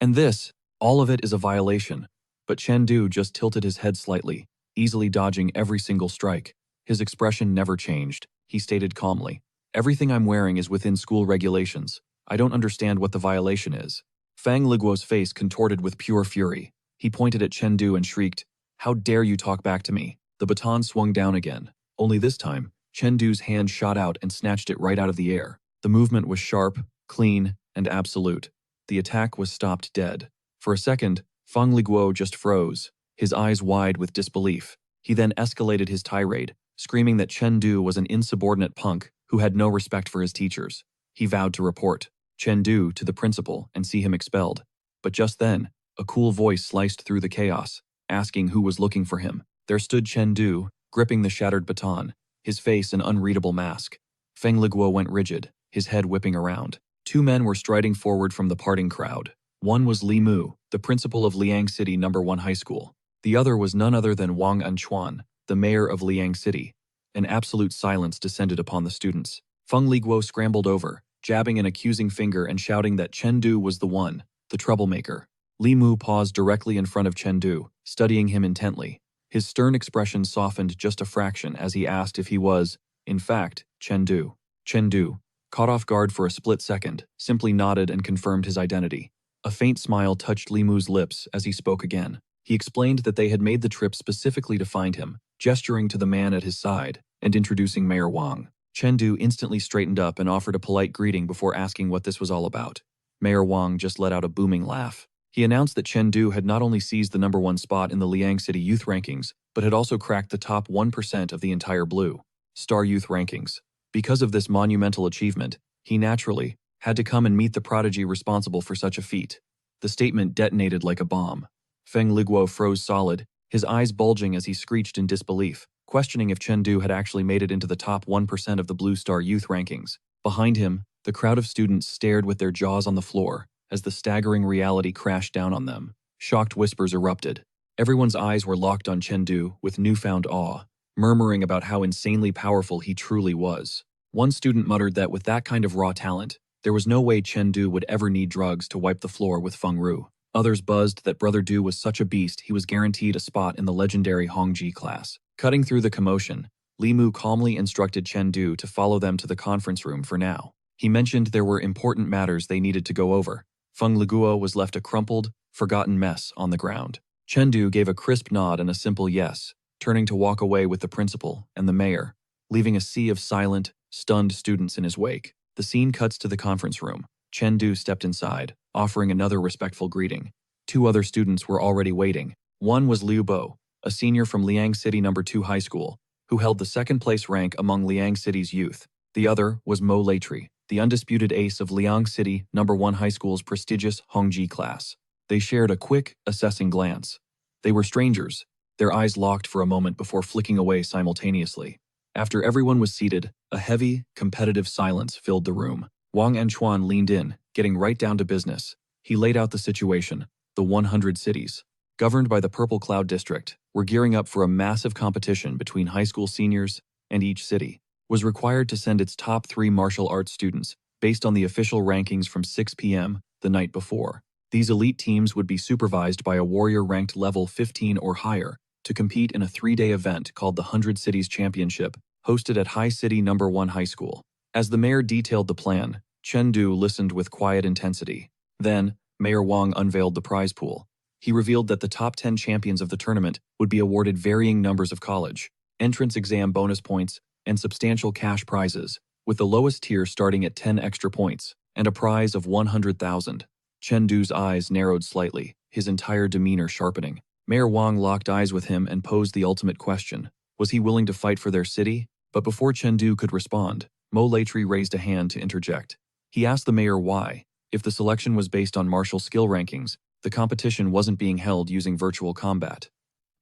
and this. All of it is a violation." But Chengdu just tilted his head slightly, easily dodging every single strike. His expression never changed. He stated calmly, "Everything I'm wearing is within school regulations. I don't understand what the violation is." Fang Liguo's face contorted with pure fury. He pointed at Chengdu and shrieked, "How dare you talk back to me?" The baton swung down again. Only this time, Chengdu's hand shot out and snatched it right out of the air. The movement was sharp, clean, and absolute. The attack was stopped dead. For a second, Fang Liguo just froze, his eyes wide with disbelief. He then escalated his tirade, screaming that Chengdu was an insubordinate punk who had no respect for his teachers. He vowed to report Chengdu to the principal and see him expelled. But just then, a cool voice sliced through the chaos, asking who was looking for him. There stood Chengdu, gripping the shattered baton, his face an unreadable mask. Fang Liguo went rigid, his head whipping around. Two men were striding forward from the parting crowd. One was Li Mu, the principal of Liang City No. 1 High School. The other was none other than Wang Anquan, the mayor of Liang City. An absolute silence descended upon the students. Fang Liguo scrambled over, jabbing an accusing finger and shouting that Chengdu was the one, the troublemaker. Li Mu paused directly in front of Chengdu, studying him intently. His stern expression softened just a fraction as he asked if he was, in fact, Chengdu. Chengdu, caught off guard for a split second, simply nodded and confirmed his identity. A faint smile touched Li Mu's lips as he spoke again. He explained that they had made the trip specifically to find him, gesturing to the man at his side and introducing Mayor Wang. Chengdu instantly straightened up and offered a polite greeting before asking what this was all about. Mayor Wang just let out a booming laugh. He announced that Chengdu had not only seized the number 1 spot in the Liang City youth rankings, but had also cracked the top 1% of the entire Blue Star Youth rankings. Because of this monumental achievement, he naturally had to come and meet the prodigy responsible for such a feat. The statement detonated like a bomb. Fang Liguo froze solid, his eyes bulging as he screeched in disbelief, questioning if Chengdu had actually made it into the top 1% of the Blue Star Youth rankings. Behind him, the crowd of students stared with their jaws on the floor as the staggering reality crashed down on them. Shocked whispers erupted. Everyone's eyes were locked on Chengdu with newfound awe, murmuring about how insanely powerful he truly was. One student muttered that with that kind of raw talent, there was no way Chengdu would ever need drugs to wipe the floor with Feng Ru. Others buzzed that Brother Du was such a beast he was guaranteed a spot in the legendary Hongji class. Cutting through the commotion, Li Mu calmly instructed Chengdu to follow them to the conference room for now. He mentioned there were important matters they needed to go over. Feng Liguo was left a crumpled, forgotten mess on the ground. Chengdu gave a crisp nod and a simple yes, turning to walk away with the principal and the mayor, leaving a sea of silent, stunned students in his wake. The scene cuts to the conference room. Chengdu stepped inside, offering another respectful greeting. Two other students were already waiting. One was Liu Bo, a senior from Liang City No. 2 High School, who held the second-place rank among Liang City's youth. The other was Mo Leitri, the undisputed ace of Liang City No. 1 High School's prestigious Hongji class. They shared a quick, assessing glance. They were strangers, their eyes locked for a moment before flicking away simultaneously. After everyone was seated, a heavy, competitive silence filled the room. Wang Anquan leaned in, getting right down to business. He laid out the situation. The 100 cities, governed by the Purple Cloud District, were gearing up for a massive competition between high school seniors, and each city was required to send its top 3 martial arts students based on the official rankings from 6 p.m. the night before. These elite teams would be supervised by a warrior ranked level 15 or higher to compete in a 3-day event called the 100 Cities Championship, hosted at High City No. 1 High School. As the mayor detailed the plan, Chengdu listened with quiet intensity. Then, Mayor Wang unveiled the prize pool. He revealed that the top 10 champions of the tournament would be awarded varying numbers of college, entrance exam bonus points, and substantial cash prizes, with the lowest tier starting at 10 extra points, and a prize of 100,000. Chengdu's eyes narrowed slightly, his entire demeanor sharpening. Mayor Wang locked eyes with him and posed the ultimate question. Was he willing to fight for their city? But before Chengdu could respond, Mo Latry raised a hand to interject. He asked the mayor why. If the selection was based on martial skill rankings, the competition wasn't being held using virtual combat.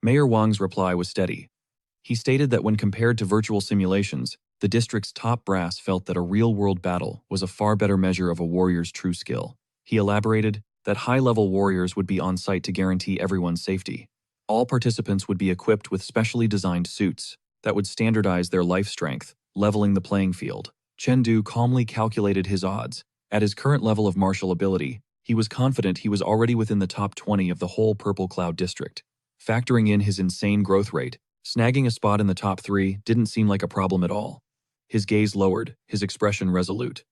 Mayor Wang's reply was steady. He stated that when compared to virtual simulations, the district's top brass felt that a real-world battle was a far better measure of a warrior's true skill. He elaborated that high-level warriors would be on site to guarantee everyone's safety. All participants would be equipped with specially designed suits that would standardize their life strength, leveling the playing field. Chengdu calmly calculated his odds. At his current level of martial ability, he was confident he was already within the top 20 of the whole Purple Cloud district. Factoring in his insane growth rate, snagging a spot in the top 3 didn't seem like a problem at all. His gaze lowered, his expression resolute.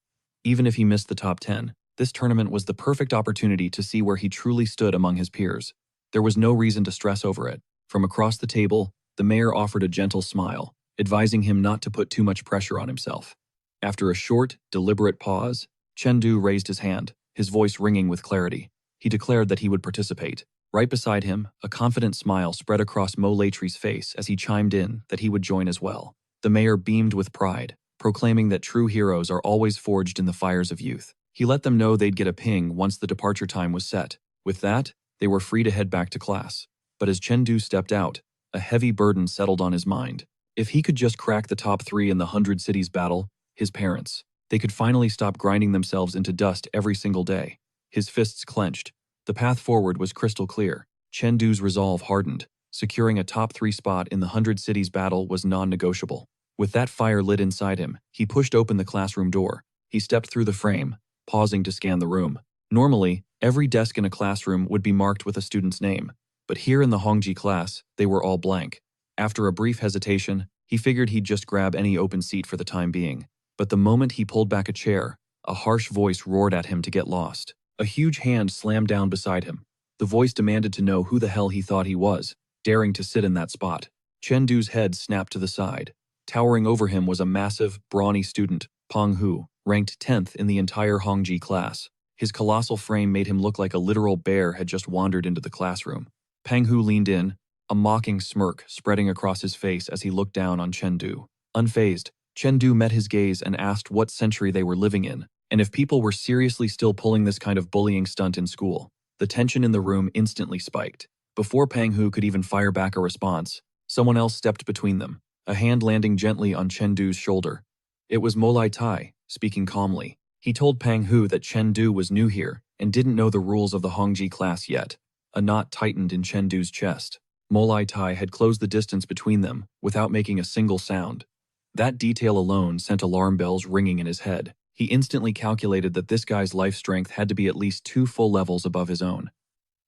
Even if he missed the top 10, this tournament was the perfect opportunity to see where he truly stood among his peers. There was no reason to stress over it. From across the table, the mayor offered a gentle smile, advising him not to put too much pressure on himself. After a short, deliberate pause, Chengdu raised his hand, his voice ringing with clarity. He declared that he would participate. Right beside him, a confident smile spread across Mo Latry's face as he chimed in that he would join as well. The mayor beamed with pride, proclaiming that true heroes are always forged in the fires of youth. He let them know they'd get a ping once the departure time was set. With that, they were free to head back to class. But as Chengdu stepped out, a heavy burden settled on his mind. If he could just crack the top 3 in the 100 Cities battle, his parents, they could finally stop grinding themselves into dust every single day. His fists clenched. The path forward was crystal clear. Chengdu's resolve hardened. Securing a top 3 spot in the 100 Cities battle was non-negotiable. With that fire lit inside him, he pushed open the classroom door. He stepped through the frame, pausing to scan the room. Normally, every desk in a classroom would be marked with a student's name, but here in the Hongji class, they were all blank. After a brief hesitation, he figured he'd just grab any open seat for the time being. But the moment he pulled back a chair, a harsh voice roared at him to get lost. A huge hand slammed down beside him. The voice demanded to know who the hell he thought he was, daring to sit in that spot. Chengdu's head snapped to the side. Towering over him was a massive, brawny student, Peng Hu, ranked 10th in the entire Hongji class. His colossal frame made him look like a literal bear had just wandered into the classroom. Peng Hu leaned in, a mocking smirk spreading across his face as he looked down on Chengdu. Unfazed, Chengdu met his gaze and asked what century they were living in, and if people were seriously still pulling this kind of bullying stunt in school. The tension in the room instantly spiked. Before Peng Hu could even fire back a response, someone else stepped between them, a hand landing gently on Chengdu's shoulder. It was Molai Tai, speaking calmly. He told Peng Hu that Chengdu was new here and didn't know the rules of the Hongji class yet. A knot tightened in Chengdu's chest. Molai Tai had closed the distance between them without making a single sound. That detail alone sent alarm bells ringing in his head. He instantly calculated that this guy's life strength had to be at least 2 full levels above his own.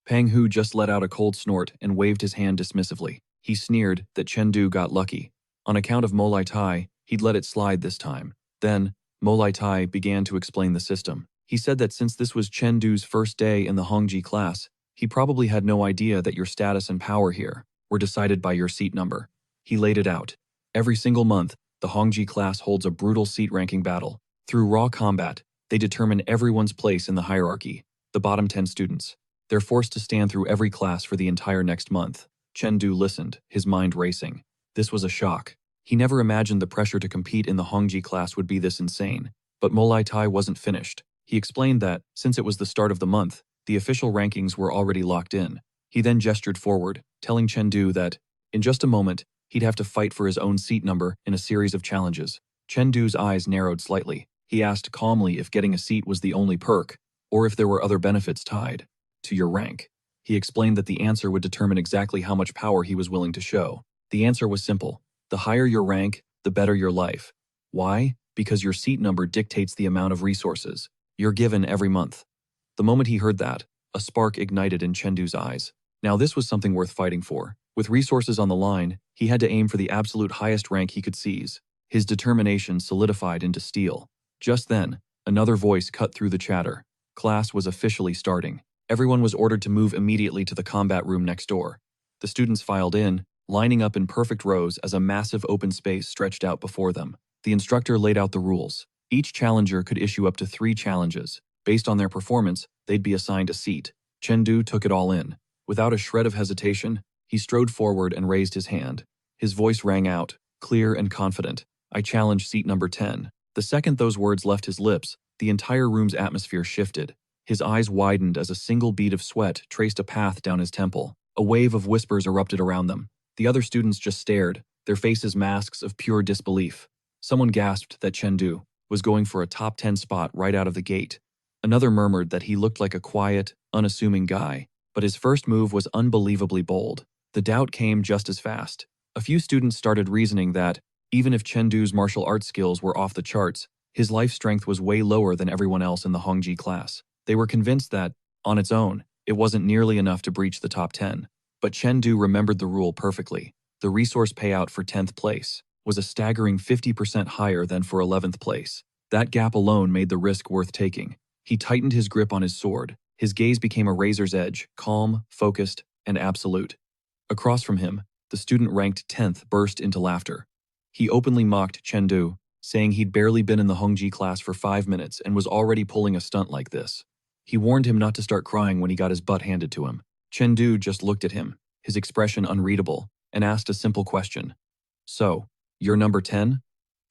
Peng Hu just let out a cold snort and waved his hand dismissively. He sneered that Chengdu got lucky. On account of Molai Tai, he'd let it slide this time. Then, Molai Tai began to explain the system. He said that since this was Chengdu's first day in the Hongji class, he probably had no idea that your status and power here were decided by your seat number. He laid it out. Every single month, the Hongji class holds a brutal seat ranking battle. Through raw combat, they determine everyone's place in the hierarchy, the bottom 10 students. They're forced to stand through every class for the entire next month. Chengdu listened, his mind racing. This was a shock. He never imagined the pressure to compete in the Hongji class would be this insane. But Molai Tai wasn't finished. He explained that, since it was the start of the month, the official rankings were already locked in. He then gestured forward, telling Chengdu that, in just a moment, he'd have to fight for his own seat number in a series of challenges. Chengdu's eyes narrowed slightly. He asked calmly if getting a seat was the only perk, or if there were other benefits tied to your rank. He explained that the answer would determine exactly how much power he was willing to show. The answer was simple. The higher your rank, the better your life. Why? Because your seat number dictates the amount of resources you're given every month. The moment he heard that, a spark ignited in Chengdu's eyes. Now this was something worth fighting for. With resources on the line, he had to aim for the absolute highest rank he could seize. His determination solidified into steel. Just then, another voice cut through the chatter. Class was officially starting. Everyone was ordered to move immediately to the combat room next door. The students filed in, lining up in perfect rows as a massive open space stretched out before them. The instructor laid out the rules. Each challenger could issue up to 3 challenges. Based on their performance, they'd be assigned a seat. Chengdu took it all in. Without a shred of hesitation, he strode forward and raised his hand. His voice rang out, clear and confident. "I challenge seat number 10. The second those words left his lips, the entire room's atmosphere shifted. His eyes widened as a single bead of sweat traced a path down his temple. A wave of whispers erupted around them. The other students just stared, their faces masks of pure disbelief. Someone gasped that Chengdu was going for a top 10 spot right out of the gate. Another murmured that he looked like a quiet, unassuming guy, but his first move was unbelievably bold. The doubt came just as fast. A few students started reasoning that, even if Chengdu's martial arts skills were off the charts, his life strength was way lower than everyone else in the Hongji class. They were convinced that, on its own, it wasn't nearly enough to breach the top 10. But Chengdu remembered the rule perfectly. The resource payout for 10th place was a staggering 50% higher than for 11th place. That gap alone made the risk worth taking. He tightened his grip on his sword. His gaze became a razor's edge, calm, focused, and absolute. Across from him, the student ranked 10th burst into laughter. He openly mocked Chengdu, saying he'd barely been in the Hongji class for 5 minutes and was already pulling a stunt like this. He warned him not to start crying when he got his butt handed to him. Chengdu just looked at him, his expression unreadable, and asked a simple question. "So, you're number 10?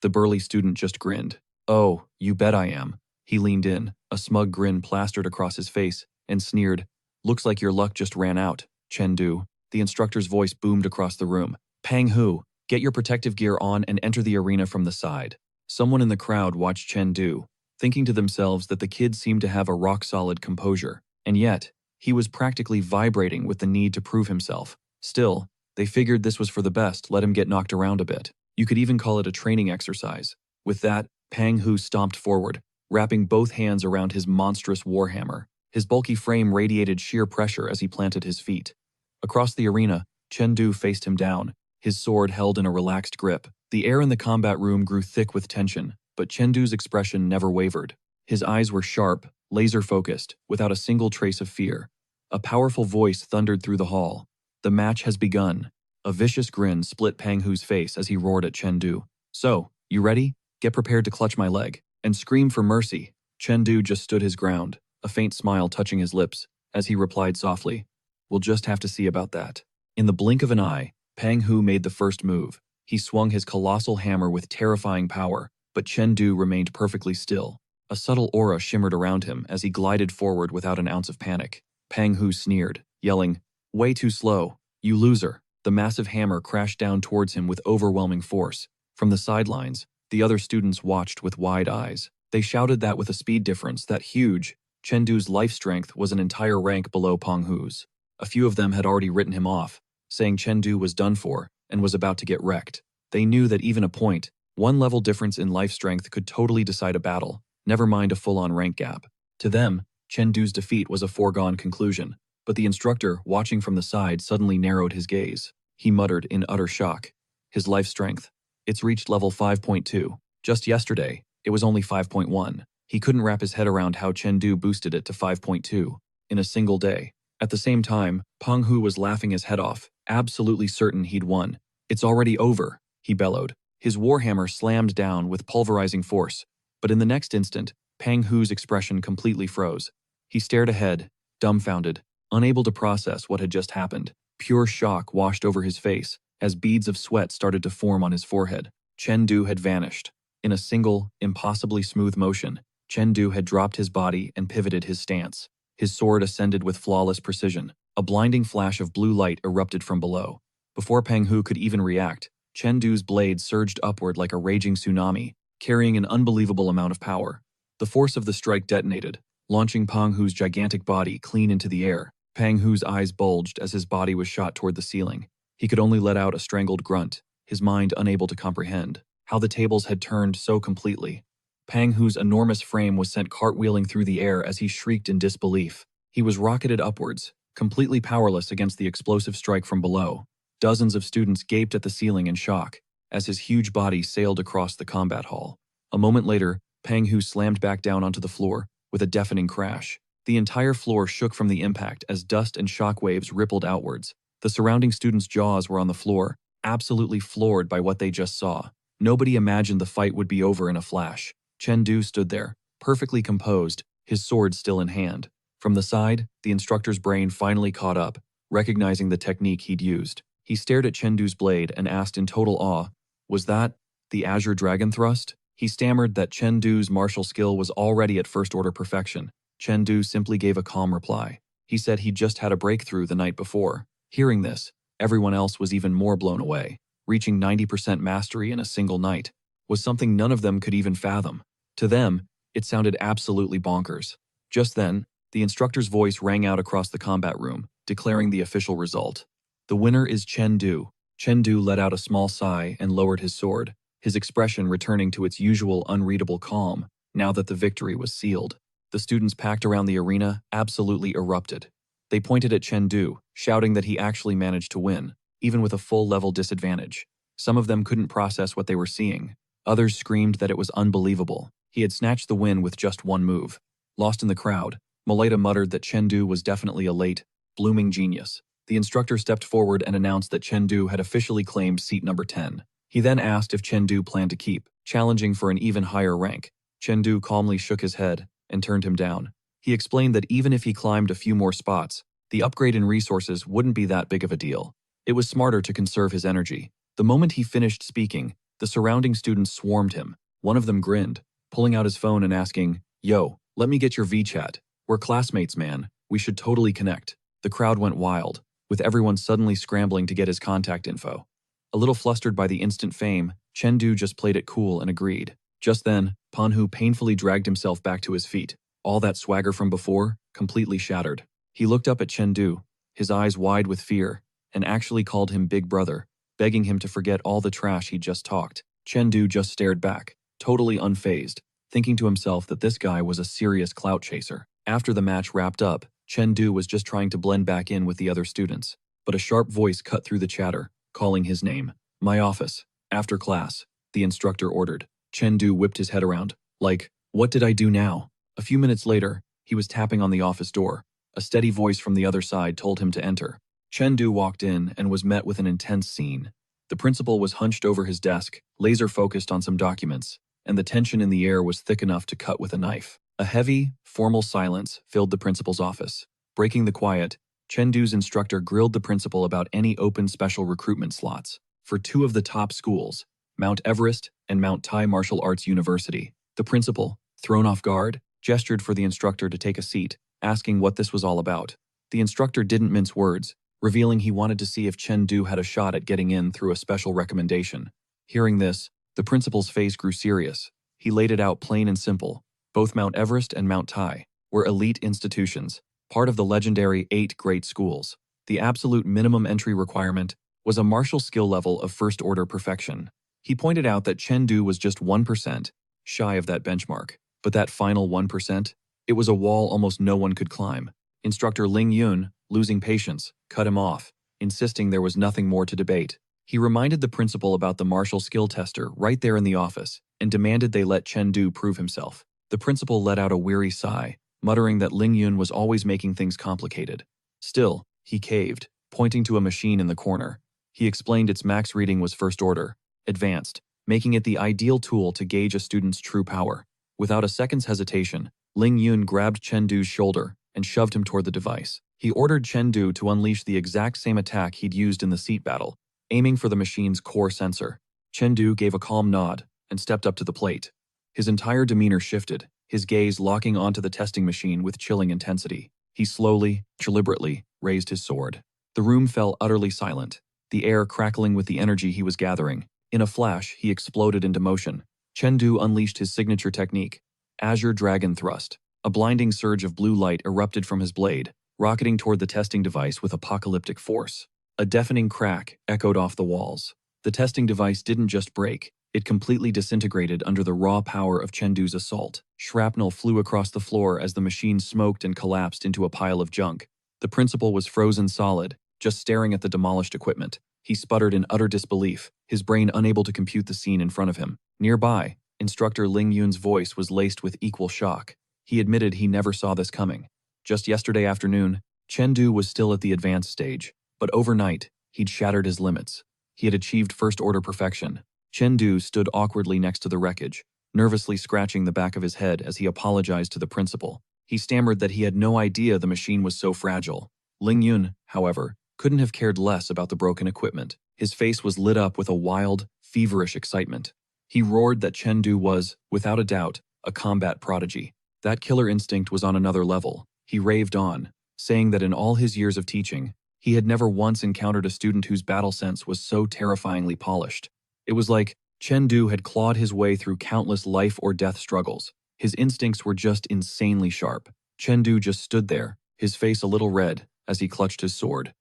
The burly student just grinned. "Oh, you bet I am." He leaned in, a smug grin plastered across his face, and sneered. "Looks like your luck just ran out, Chengdu." The instructor's voice boomed across the room. "Pang Hu, get your protective gear on and enter the arena from the side." Someone in the crowd watched Chengdu, thinking to themselves that the kid seemed to have a rock-solid composure, and yet, he was practically vibrating with the need to prove himself. Still, they figured this was for the best, let him get knocked around a bit. You could even call it a training exercise. With that, Pang Hu stomped forward, wrapping both hands around his monstrous warhammer. His bulky frame radiated sheer pressure as he planted his feet. Across the arena, Chengdu faced him down, his sword held in a relaxed grip. The air in the combat room grew thick with tension, but Chengdu's expression never wavered. His eyes were sharp, laser-focused, without a single trace of fear. A powerful voice thundered through the hall. "The match has begun." A vicious grin split Pang Hu's face as he roared at Chengdu. "So, you ready? Get prepared to clutch my leg and scream for mercy." Chengdu just stood his ground, a faint smile touching his lips, as he replied softly, "We'll just have to see about that." In the blink of an eye, Pang Hu made the first move. He swung his colossal hammer with terrifying power, but Chengdu remained perfectly still. A subtle aura shimmered around him as he glided forward without an ounce of panic. Pang Hu sneered, yelling, "Way too slow, you loser." The massive hammer crashed down towards him with overwhelming force. From the sidelines, the other students watched with wide eyes. They shouted that with a speed difference that huge, Chengdu's life strength was an entire rank below Pang Hu's. A few of them had already written him off, saying Chengdu was done for and was about to get wrecked. They knew that even a point, one level difference in life strength could totally decide a battle, never mind a full-on rank gap. To them, Chengdu's defeat was a foregone conclusion, but the instructor, watching from the side, suddenly narrowed his gaze. He muttered in utter shock. His life strength. It's reached level 5.2. Just yesterday, it was only 5.1. He couldn't wrap his head around how Chengdu boosted it to 5.2 in a single day. At the same time, Pang Hu was laughing his head off, absolutely certain he'd won. "It's already over," he bellowed. His warhammer slammed down with pulverizing force, but in the next instant, Pang Hu's expression completely froze. He stared ahead, dumbfounded, unable to process what had just happened. Pure shock washed over his face as beads of sweat started to form on his forehead. Chengdu had vanished. In a single, impossibly smooth motion, Chengdu had dropped his body and pivoted his stance. His sword ascended with flawless precision. A blinding flash of blue light erupted from below. Before Pang Hu could even react, Chengdu's blade surged upward like a raging tsunami, carrying an unbelievable amount of power. The force of the strike detonated, launching Pang Hu's gigantic body clean into the air. Pang Hu's eyes bulged as his body was shot toward the ceiling. He could only let out a strangled grunt, his mind unable to comprehend how the tables had turned so completely. Pang Hu's enormous frame was sent cartwheeling through the air as he shrieked in disbelief. He was rocketed upwards, completely powerless against the explosive strike from below. Dozens of students gaped at the ceiling in shock. as his huge body sailed across the combat hall. A moment later, Pang Hu slammed back down onto the floor with a deafening crash. The entire floor shook from the impact as dust and shock waves rippled outwards. The surrounding students' jaws were on the floor, absolutely floored by what they just saw. Nobody imagined the fight would be over in a flash. Chengdu stood there, perfectly composed, his sword still in hand. From the side, the instructor's brain finally caught up, recognizing the technique he'd used. He stared at Chengdu's blade and asked in total awe, "Was that the Azure Dragon Thrust?" He stammered that Chengdu's martial skill was already at first-order perfection. Chengdu simply gave a calm reply. He said he'd just had a breakthrough the night before. Hearing this, everyone else was even more blown away. Reaching 90% mastery in a single night was something none of them could even fathom. To them, it sounded absolutely bonkers. Just then, the instructor's voice rang out across the combat room, declaring the official result. The winner is Chengdu. Chengdu let out a small sigh and lowered his sword, his expression returning to its usual unreadable calm now that the victory was sealed. The students packed around the arena absolutely erupted. They pointed at Chengdu, shouting that he actually managed to win, even with a full-level disadvantage. Some of them couldn't process what they were seeing. Others screamed that it was unbelievable. He had snatched the win with just one move. Lost in the crowd, Malaita muttered that Chengdu was definitely a late, blooming genius. The instructor stepped forward and announced that Chengdu had officially claimed seat number 10. He then asked if Chengdu planned to keep challenging for an even higher rank. Chengdu calmly shook his head and turned him down. He explained that even if he climbed a few more spots, the upgrade in resources wouldn't be that big of a deal. It was smarter to conserve his energy. The moment he finished speaking, the surrounding students swarmed him. One of them grinned, pulling out his phone and asking, "Yo, let me get your VChat. We're classmates, man. We should totally connect." The crowd went wild, with everyone suddenly scrambling to get his contact info. A little flustered by the instant fame, Chengdu just played it cool and agreed. Just then, Panhu painfully dragged himself back to his feet. All that swagger from before, completely shattered. He looked up at Chengdu, his eyes wide with fear, and actually called him Big Brother, begging him to forget all the trash he'd just talked. Chengdu just stared back, totally unfazed, thinking to himself that this guy was a serious clout chaser. After the match wrapped up, Chengdu was just trying to blend back in with the other students, but a sharp voice cut through the chatter, calling his name. "My office. After class," the instructor ordered. Chengdu whipped his head around, like, "What did I do now?" A few minutes later, he was tapping on the office door. A steady voice from the other side told him to enter. Chengdu walked in and was met with an intense scene. The principal was hunched over his desk, laser-focused on some documents, and the tension in the air was thick enough to cut with a knife. A heavy, formal silence filled the principal's office. Breaking the quiet, Chengdu's instructor grilled the principal about any open special recruitment slots for two of the top schools, Mount Everest and Mount Tai Martial Arts University. The principal, thrown off guard, gestured for the instructor to take a seat, asking what this was all about. The instructor didn't mince words, revealing he wanted to see if Chengdu had a shot at getting in through a special recommendation. Hearing this, the principal's face grew serious. He laid it out plain and simple. Both Mount Everest and Mount Tai were elite institutions, part of the legendary 8 great schools. The absolute minimum entry requirement was a martial skill level of first-order perfection. He pointed out that Chengdu was just 1% shy of that benchmark, but that final 1%, it was a wall almost no one could climb. Instructor Ling Yun, losing patience, cut him off, insisting there was nothing more to debate. He reminded the principal about the martial skill tester right there in the office and demanded they let Chengdu prove himself. The principal let out a weary sigh, muttering that Ling Yun was always making things complicated. Still, he caved, pointing to a machine in the corner. He explained its max reading was first order, advanced, making it the ideal tool to gauge a student's true power. Without a second's hesitation, Ling Yun grabbed Chengdu's shoulder and shoved him toward the device. He ordered Chengdu to unleash the exact same attack he'd used in the seat battle, aiming for the machine's core sensor. Chengdu gave a calm nod and stepped up to the plate. His entire demeanor shifted, his gaze locking onto the testing machine with chilling intensity. He slowly, deliberately, raised his sword. The room fell utterly silent, the air crackling with the energy he was gathering. In a flash, he exploded into motion. Chengdu unleashed his signature technique, Azure Dragon Thrust. A blinding surge of blue light erupted from his blade, rocketing toward the testing device with apocalyptic force. A deafening crack echoed off the walls. The testing device didn't just break, it completely disintegrated under the raw power of Chengdu's assault. Shrapnel flew across the floor as the machine smoked and collapsed into a pile of junk. The principal was frozen solid, just staring at the demolished equipment. He sputtered in utter disbelief, his brain unable to compute the scene in front of him. Nearby, Instructor Ling Yun's voice was laced with equal shock. He admitted he never saw this coming. Just yesterday afternoon, Chengdu was still at the advanced stage, but overnight, he'd shattered his limits. He had achieved first-order perfection. Chengdu stood awkwardly next to the wreckage, nervously scratching the back of his head as he apologized to the principal. He stammered that he had no idea the machine was so fragile. Ling Yun, however, couldn't have cared less about the broken equipment. His face was lit up with a wild, feverish excitement. He roared that Chengdu was, without a doubt, a combat prodigy. That killer instinct was on another level. He raved on, saying that in all his years of teaching, he had never once encountered a student whose battle sense was so terrifyingly polished. It was like Chengdu had clawed his way through countless life-or-death struggles. His instincts were just insanely sharp. Chengdu just stood there, his face a little red, as he clutched his sword.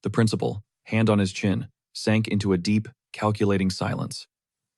The principal, hand on his chin, sank into a deep, calculating silence.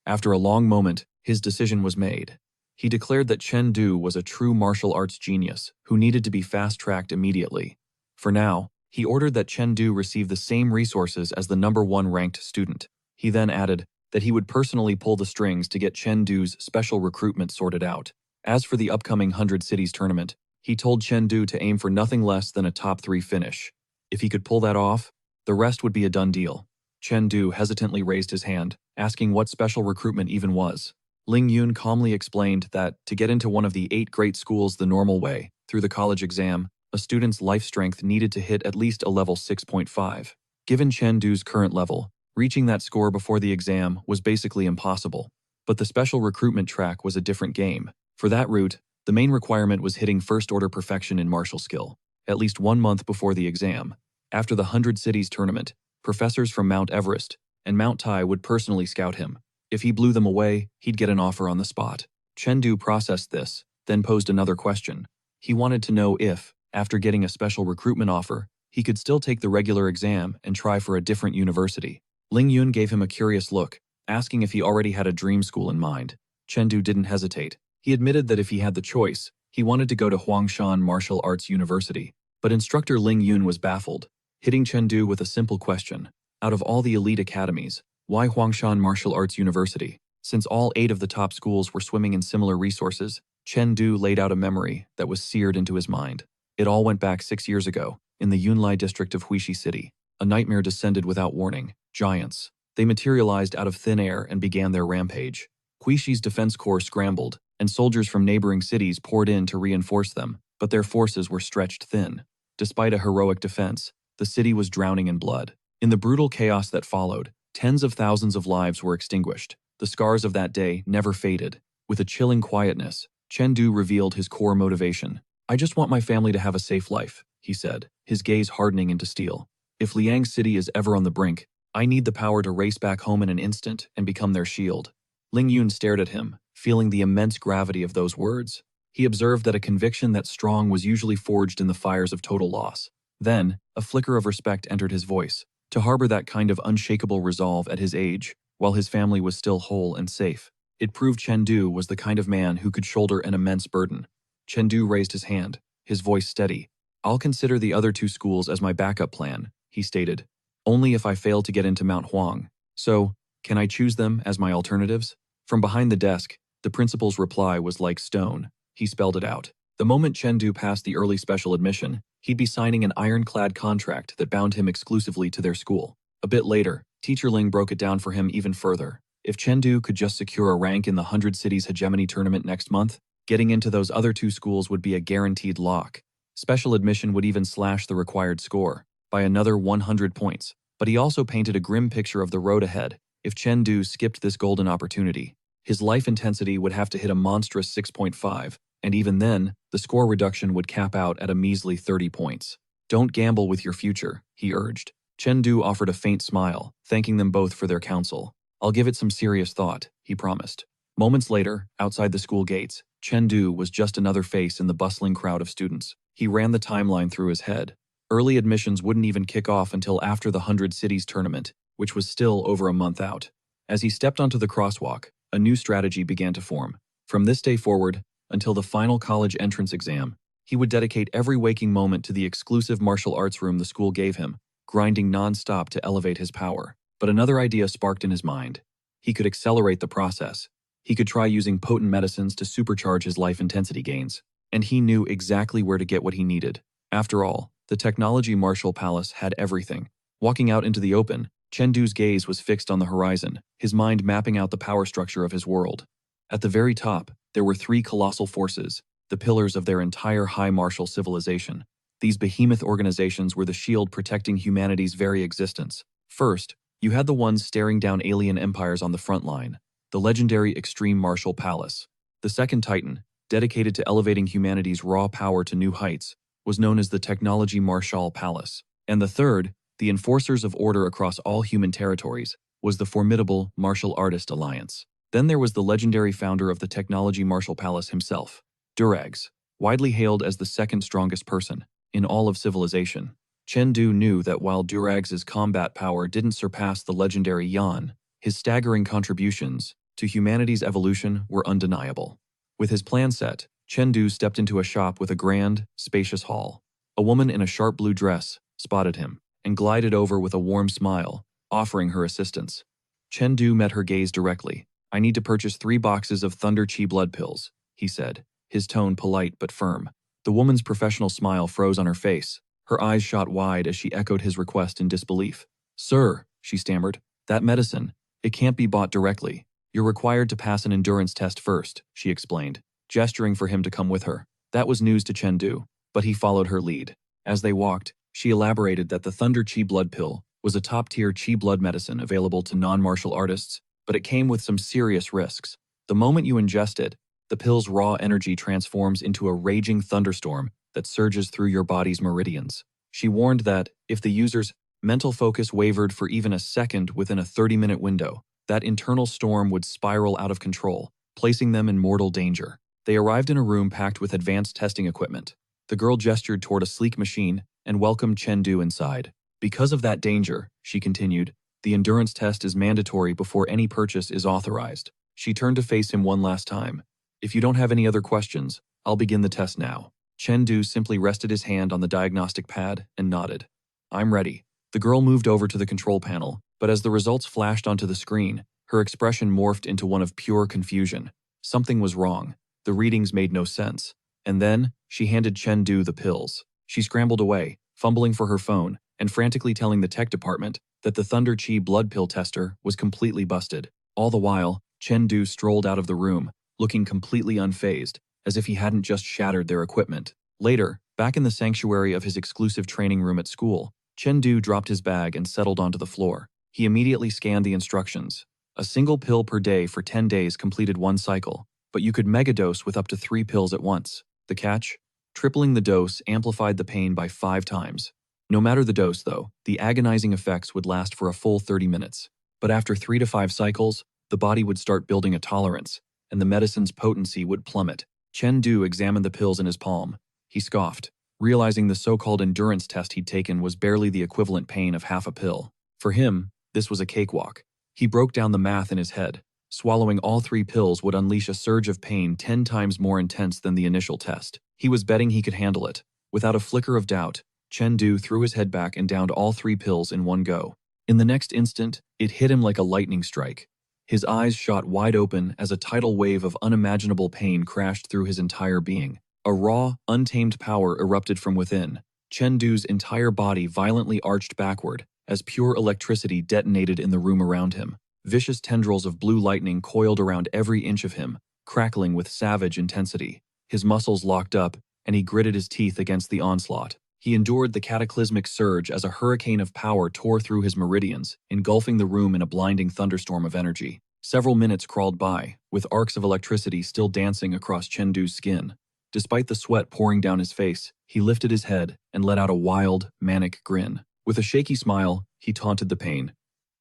After a long moment, his decision was made. He declared that Chengdu was a true martial arts genius who needed to be fast-tracked immediately. For now, he ordered that Chengdu receive the same resources as the #1 ranked student. He then added that he would personally pull the strings to get Chengdu's special recruitment sorted out. As for the upcoming 100 Cities tournament, he told Chengdu to aim for nothing less than a top 3 finish. If he could pull that off, the rest would be a done deal. Chengdu hesitantly raised his hand, asking what special recruitment even was. Ling Yun calmly explained that to get into one of the 8 great schools the normal way, through the college exam, a student's life strength needed to hit at least a level 6.5. Given Chengdu's current level, reaching that score before the exam was basically impossible. But the special recruitment track was a different game. For that route, the main requirement was hitting first-order perfection in martial skill, at least 1 month before the exam. After the 100 Cities tournament, professors from Mount Everest and Mount Tai would personally scout him. If he blew them away, he'd get an offer on the spot. Chengdu processed this, then posed another question. He wanted to know if, after getting a special recruitment offer, he could still take the regular exam and try for a different university. Ling Yun gave him a curious look, asking if he already had a dream school in mind. Chengdu didn't hesitate. He admitted that if he had the choice, he wanted to go to Huangshan Martial Arts University. But instructor Ling Yun was baffled, hitting Chengdu with a simple question. Out of all the elite academies, why Huangshan Martial Arts University? Since all 8 of the top schools were swimming in similar resources, Chengdu laid out a memory that was seared into his mind. It all went back 6 years ago, in the Yunlai district of Huishi City. A nightmare descended without warning. Giants. They materialized out of thin air and began their rampage. Huishi's defense corps scrambled, and soldiers from neighboring cities poured in to reinforce them, but their forces were stretched thin. Despite a heroic defense, the city was drowning in blood. In the brutal chaos that followed, tens of thousands of lives were extinguished. The scars of that day never faded. With a chilling quietness, Chengdu revealed his core motivation. "I just want my family to have a safe life," he said, his gaze hardening into steel. "If Liang City is ever on the brink, I need the power to race back home in an instant and become their shield." Ling Yun stared at him, feeling the immense gravity of those words. He observed that a conviction that strong was usually forged in the fires of total loss. Then, a flicker of respect entered his voice. To harbor that kind of unshakable resolve at his age, while his family was still whole and safe, it proved Chengdu was the kind of man who could shoulder an immense burden. Chengdu raised his hand, his voice steady. "I'll consider the other 2 schools as my backup plan," he stated. "Only if I fail to get into Mount Huang. So, can I choose them as my alternatives?" From behind the desk, the principal's reply was like stone. He spelled it out. The moment Chengdu passed the early special admission, he'd be signing an ironclad contract that bound him exclusively to their school. A bit later, Teacher Ling broke it down for him even further. If Chengdu could just secure a rank in the 100 Cities Hegemony tournament next month, getting into those other 2 schools would be a guaranteed lock. Special admission would even slash the required score by another 100 points. But he also painted a grim picture of the road ahead. If Chengdu skipped this golden opportunity, his life intensity would have to hit a monstrous 6.5, and even then, the score reduction would cap out at a measly 30 points. "Don't gamble with your future," he urged. Chengdu offered a faint smile, thanking them both for their counsel. "I'll give it some serious thought," he promised. Moments later, outside the school gates, Chengdu was just another face in the bustling crowd of students. He ran the timeline through his head. Early admissions wouldn't even kick off until after the 100 Cities tournament, which was still over a month out. As he stepped onto the crosswalk, a new strategy began to form. From this day forward, until the final college entrance exam, he would dedicate every waking moment to the exclusive martial arts room the school gave him. grinding non-stop to elevate his power. But another idea sparked in his mind. He could accelerate the process. He could try using potent medicines to supercharge his life intensity gains. And he knew exactly where to get what he needed. After all, the technology Martial Palace had everything. Walking out into the open, Chengdu's gaze was fixed on the horizon, his mind mapping out the power structure of his world. At the very top, there were three colossal forces, the pillars of their entire high martial civilization. These behemoth organizations were the shield protecting humanity's very existence. First, you had the ones staring down alien empires on the front line, the legendary Extreme Martial Palace. The second titan, dedicated to elevating humanity's raw power to new heights, was known as the Technology Martial Palace. And the third, the enforcers of order across all human territories, was the formidable Martial Artist Alliance. Then there was the legendary founder of the Technology Martial Palace himself, Durags, widely hailed as the second strongest person in all of civilization. Chengdu knew that while Durags' combat power didn't surpass the legendary Yan, his staggering contributions to humanity's evolution were undeniable. With his plan set, Chengdu stepped into a shop with a grand, spacious hall. A woman in a sharp blue dress spotted him and glided over with a warm smile, offering her assistance. Chengdu met her gaze directly. "I need to purchase 3 boxes of Thunder Chi blood pills," he said, his tone polite but firm. The woman's professional smile froze on her face. Her eyes shot wide as she echoed his request in disbelief. "Sir," she stammered, "that medicine, it can't be bought directly. You're required to pass an endurance test first," she explained, gesturing for him to come with her. That was news to Chengdu, but he followed her lead. As they walked, she elaborated that the Thunder Chi blood pill was a top-tier Chi blood medicine available to non-martial artists, but it came with some serious risks. The moment you ingest it, the pill's raw energy transforms into a raging thunderstorm that surges through your body's meridians. She warned that, if the user's mental focus wavered for even a second within a 30-minute window, that internal storm would spiral out of control, placing them in mortal danger. They arrived in a room packed with advanced testing equipment. The girl gestured toward a sleek machine and welcomed Chengdu inside. "Because of that danger," she continued, "the endurance test is mandatory before any purchase is authorized." She turned to face him one last time. "If you don't have any other questions, I'll begin the test now." Chengdu simply rested his hand on the diagnostic pad and nodded. "I'm ready." The girl moved over to the control panel, but as the results flashed onto the screen, her expression morphed into one of pure confusion. Something was wrong. The readings made no sense. And then, she handed Chengdu the pills. She scrambled away, fumbling for her phone, and frantically telling the tech department that the Thunder Chi blood pill tester was completely busted. All the while, Chengdu strolled out of the room, looking completely unfazed, as if he hadn't just shattered their equipment. Later, back in the sanctuary of his exclusive training room at school, Chengdu dropped his bag and settled onto the floor. He immediately scanned the instructions. A single pill per day for 10 days completed one cycle, but you could megadose with up to 3 pills at once. The catch? Tripling the dose amplified the pain by 5 times. No matter the dose, though, the agonizing effects would last for a full 30 minutes. But after 3 to 5 cycles, the body would start building a tolerance, and the medicine's potency would plummet. Chengdu examined the pills in his palm. He scoffed, realizing the so-called endurance test he'd taken was barely the equivalent pain of half a pill. For him, this was a cakewalk. He broke down the math in his head. Swallowing all 3 pills would unleash a surge of pain 10 times more intense than the initial test. He was betting he could handle it. Without a flicker of doubt, Chengdu threw his head back and downed all 3 pills in one go. In the next instant, it hit him like a lightning strike. His eyes shot wide open as a tidal wave of unimaginable pain crashed through his entire being. A raw, untamed power erupted from within. Chengdu's entire body violently arched backward as pure electricity detonated in the room around him. Vicious tendrils of blue lightning coiled around every inch of him, crackling with savage intensity. His muscles locked up, and he gritted his teeth against the onslaught. He endured the cataclysmic surge as a hurricane of power tore through his meridians, engulfing the room in a blinding thunderstorm of energy. Several minutes crawled by, with arcs of electricity still dancing across Chengdu's skin. Despite the sweat pouring down his face, he lifted his head and let out a wild, manic grin. With a shaky smile, he taunted the pain.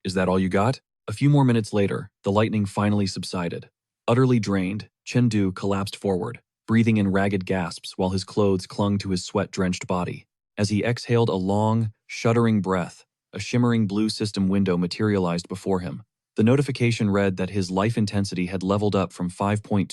"Is that all you got?" A few more minutes later, the lightning finally subsided. Utterly drained, Chengdu collapsed forward, breathing in ragged gasps while his clothes clung to his sweat-drenched body. As he exhaled a long, shuddering breath, a shimmering blue system window materialized before him. The notification read that his life intensity had leveled up from 5.2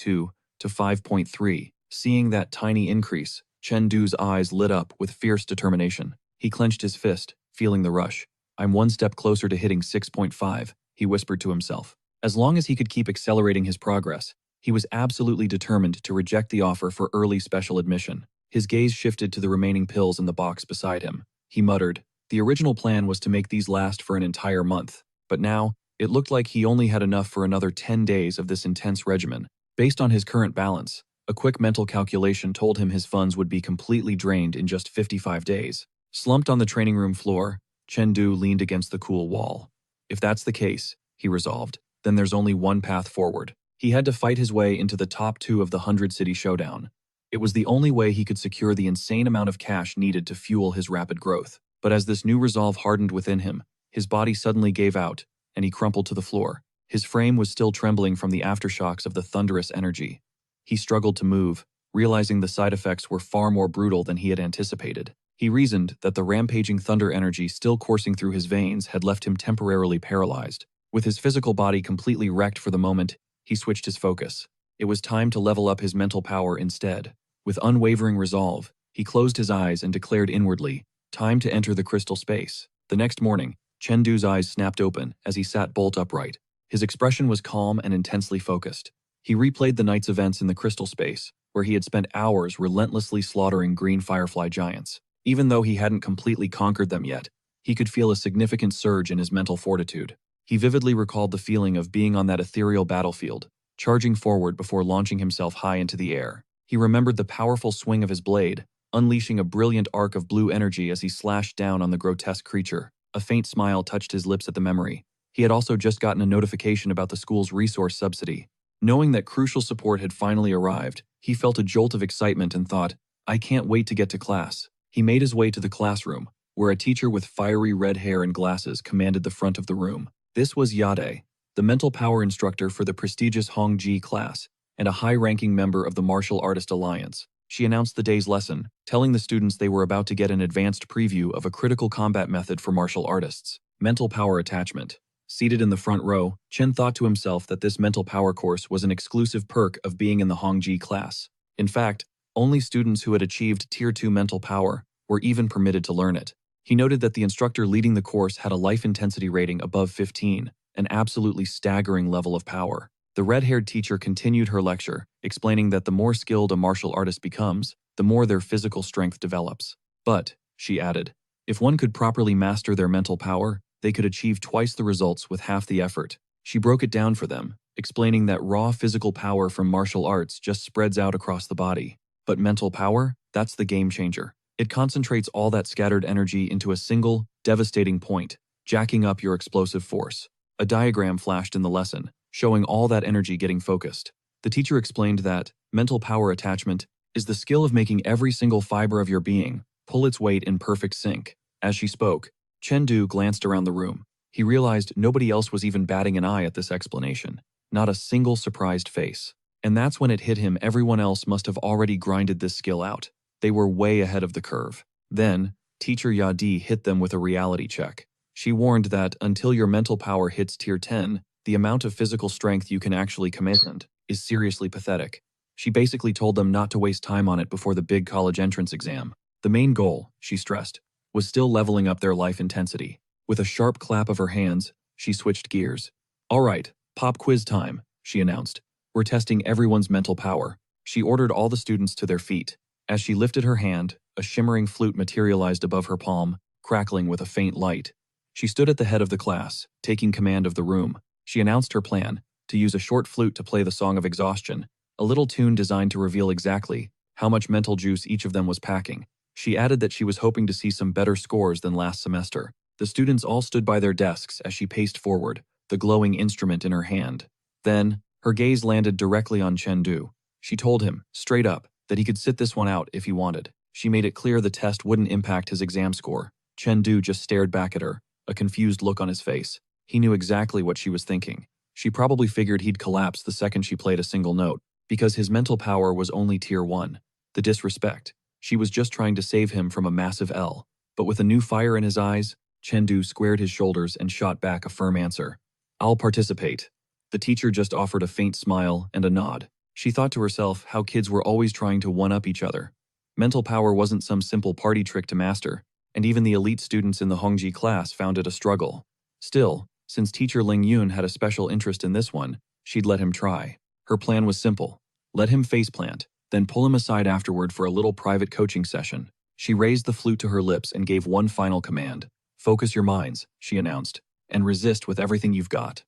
to 5.3. Seeing that tiny increase, Chengdu's eyes lit up with fierce determination. He clenched his fist, feeling the rush. I'm one step closer to hitting 6.5, he whispered to himself. As long as he could keep accelerating his progress, he was absolutely determined to reject the offer for early special admission. His gaze shifted to the remaining pills in the box beside him. He muttered, the original plan was to make these last for an entire month, but now, it looked like he only had enough for another 10 days of this intense regimen. Based on his current balance, a quick mental calculation told him his funds would be completely drained in just 55 days. Slumped on the training room floor, Chengdu leaned against the cool wall. If that's the case, he resolved, then there's only one path forward. He had to fight his way into the top 2 of the 100-city showdown. It was the only way he could secure the insane amount of cash needed to fuel his rapid growth. But as this new resolve hardened within him, his body suddenly gave out, and he crumpled to the floor. His frame was still trembling from the aftershocks of the thunderous energy. He struggled to move, realizing the side effects were far more brutal than he had anticipated. He reasoned that the rampaging thunder energy still coursing through his veins had left him temporarily paralyzed. With his physical body completely wrecked for the moment, he switched his focus. It was time to level up his mental power instead. With unwavering resolve, he closed his eyes and declared inwardly, time to enter the crystal space. The next morning, Chengdu's eyes snapped open as he sat bolt upright. His expression was calm and intensely focused. He replayed the night's events in the crystal space, where he had spent hours relentlessly slaughtering green firefly giants. Even though he hadn't completely conquered them yet, he could feel a significant surge in his mental fortitude. He vividly recalled the feeling of being on that ethereal battlefield, charging forward before launching himself high into the air. He remembered the powerful swing of his blade, unleashing a brilliant arc of blue energy as he slashed down on the grotesque creature. A faint smile touched his lips at the memory. He had also just gotten a notification about the school's resource subsidy. Knowing that crucial support had finally arrived, he felt a jolt of excitement and thought, I can't wait to get to class. He made his way to the classroom, where a teacher with fiery red hair and glasses commanded the front of the room. This was Yade, the mental power instructor for the prestigious Hongji class, and a high-ranking member of the Martial Artist Alliance. She announced the day's lesson, telling the students they were about to get an advanced preview of a critical combat method for martial artists, mental power attachment. Seated in the front row, Chen thought to himself that this mental power course was an exclusive perk of being in the Hongji class. In fact, only students who had achieved Tier 2 mental power were even permitted to learn it. He noted that the instructor leading the course had a life intensity rating above 15, an absolutely staggering level of power. The red-haired teacher continued her lecture, explaining that the more skilled a martial artist becomes, the more their physical strength develops. But, she added, if one could properly master their mental power, they could achieve twice the results with half the effort. She broke it down for them, explaining that raw physical power from martial arts just spreads out across the body. But mental power, that's the game changer. It concentrates all that scattered energy into a single, devastating point, jacking up your explosive force. A diagram flashed in the lesson, showing all that energy getting focused. The teacher explained that mental power attachment is the skill of making every single fiber of your being pull its weight in perfect sync. As she spoke, Chengdu glanced around the room. He realized nobody else was even batting an eye at this explanation. Not a single surprised face. And that's when it hit him everyone else must have already grinded this skill out. They were way ahead of the curve. Then, Teacher Yadi hit them with a reality check. She warned that until your mental power hits Tier 10, the amount of physical strength you can actually command is seriously pathetic. She basically told them not to waste time on it before the big college entrance exam. The main goal, she stressed, was still leveling up their life intensity. With a sharp clap of her hands, she switched gears. All right, pop quiz time, she announced. We're testing everyone's mental power. She ordered all the students to their feet. As she lifted her hand, a shimmering flute materialized above her palm, crackling with a faint light. She stood at the head of the class, taking command of the room. She announced her plan, to use a short flute to play the Song of Exhaustion, a little tune designed to reveal exactly how much mental juice each of them was packing. She added that she was hoping to see some better scores than last semester. The students all stood by their desks as she paced forward, the glowing instrument in her hand. Then, her gaze landed directly on Chengdu. She told him, straight up, that he could sit this one out if he wanted. She made it clear the test wouldn't impact his exam score. Chengdu just stared back at her, a confused look on his face. He knew exactly what she was thinking. She probably figured he'd collapse the second she played a single note, because his mental power was only Tier 1. The disrespect. She was just trying to save him from a massive L. But with a new fire in his eyes, Chengdu squared his shoulders and shot back a firm answer. I'll participate. The teacher just offered a faint smile and a nod. She thought to herself how kids were always trying to one-up each other. Mental power wasn't some simple party trick to master. and even the elite students in the Hongji class found it a struggle. Still, since teacher Ling Yun had a special interest in this one, she'd let him try. Her plan was simple. Let him faceplant, then pull him aside afterward for a little private coaching session. She raised the flute to her lips and gave one final command. "Focus your minds," she announced, "and resist with everything you've got.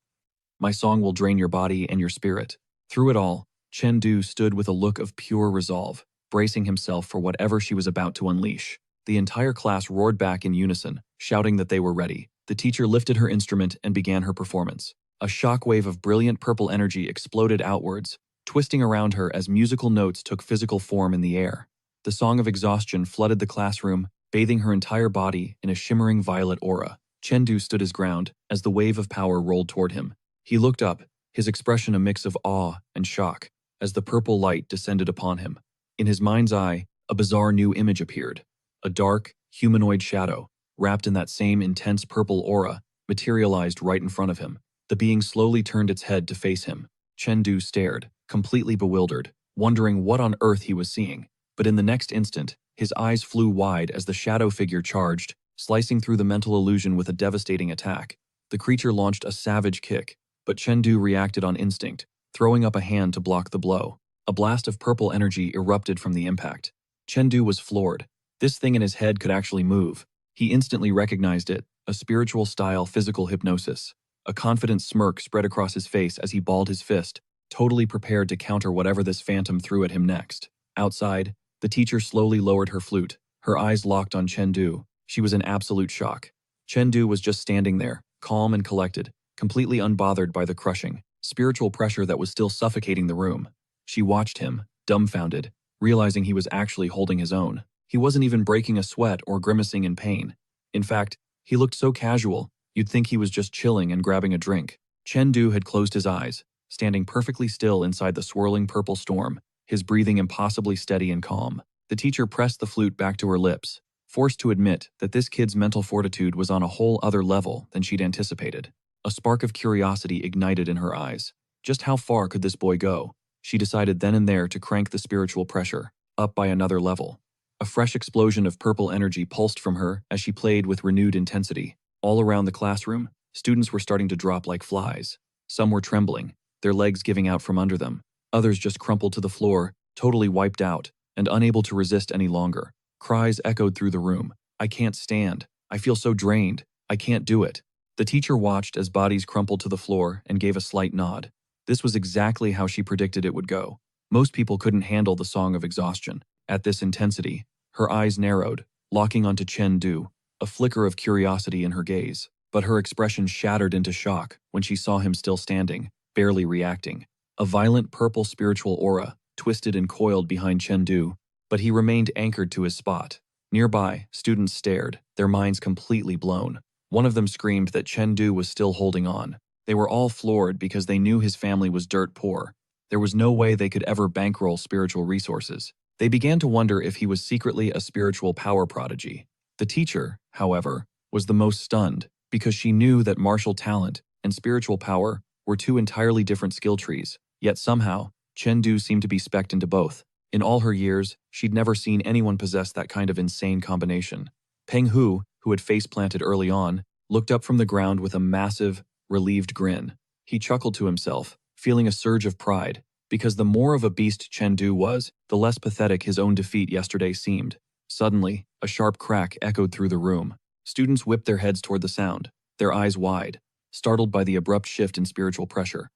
My song will drain your body and your spirit." Through it all, Chen Du stood with a look of pure resolve, bracing himself for whatever she was about to unleash. The entire class roared back in unison, shouting that they were ready. The teacher lifted her instrument and began her performance. A shockwave of brilliant purple energy exploded outwards, twisting around her as musical notes took physical form in the air. The song of exhaustion flooded the classroom, bathing her entire body in a shimmering violet aura. Chen Du stood his ground as the wave of power rolled toward him. He looked up, his expression a mix of awe and shock, as the purple light descended upon him. In his mind's eye, a bizarre new image appeared. A dark, humanoid shadow, wrapped in that same intense purple aura, materialized right in front of him. The being slowly turned its head to face him. Chen Du stared, completely bewildered, wondering what on earth he was seeing. But in the next instant, his eyes flew wide as the shadow figure charged, slicing through the mental illusion with a devastating attack. The creature launched a savage kick, but Chen Du reacted on instinct, throwing up a hand to block the blow. A blast of purple energy erupted from the impact. Chen Du was floored. This thing in his head could actually move. He instantly recognized it, a spiritual-style physical hypnosis. A confident smirk spread across his face as he balled his fist, totally prepared to counter whatever this phantom threw at him next. Outside, the teacher slowly lowered her flute, her eyes locked on Chen Du. She was in absolute shock. Chen Du was just standing there, calm and collected, completely unbothered by the crushing, spiritual pressure that was still suffocating the room. She watched him, dumbfounded, realizing he was actually holding his own. He wasn't even breaking a sweat or grimacing in pain. In fact, he looked so casual, you'd think he was just chilling and grabbing a drink. Chen Du had closed his eyes, standing perfectly still inside the swirling purple storm, his breathing impossibly steady and calm. The teacher pressed the flute back to her lips, forced to admit that this kid's mental fortitude was on a whole other level than she'd anticipated. A spark of curiosity ignited in her eyes. Just how far could this boy go? She decided then and there to crank the spiritual pressure, up by another level. A fresh explosion of purple energy pulsed from her as she played with renewed intensity. All around the classroom, students were starting to drop like flies. Some were trembling, their legs giving out from under them. Others just crumpled to the floor, totally wiped out, and unable to resist any longer. Cries echoed through the room. "I can't stand. I feel so drained. I can't do it." The teacher watched as bodies crumpled to the floor and gave a slight nod. This was exactly how she predicted it would go. Most people couldn't handle the song of exhaustion. At this intensity, her eyes narrowed, locking onto Chen Du, a flicker of curiosity in her gaze. But her expression shattered into shock when she saw him still standing, barely reacting. A violent purple spiritual aura twisted and coiled behind Chen Du, but he remained anchored to his spot. Nearby, students stared, their minds completely blown. One of them screamed that Chen Du was still holding on. They were all floored because they knew his family was dirt poor. There was no way they could ever bankroll spiritual resources. They began to wonder if he was secretly a spiritual power prodigy. The teacher, however, was the most stunned because she knew that martial talent and spiritual power were two entirely different skill trees. Yet somehow, Chen Du seemed to be specced into both. In all her years, she'd never seen anyone possess that kind of insane combination. Peng Hu, who had face-planted early on, looked up from the ground with a massive, relieved grin. He chuckled to himself, feeling a surge of pride, because the more of a beast Chen Du was, the less pathetic his own defeat yesterday seemed. Suddenly, a sharp crack echoed through the room. Students whipped their heads toward the sound, their eyes wide, startled by the abrupt shift in spiritual pressure.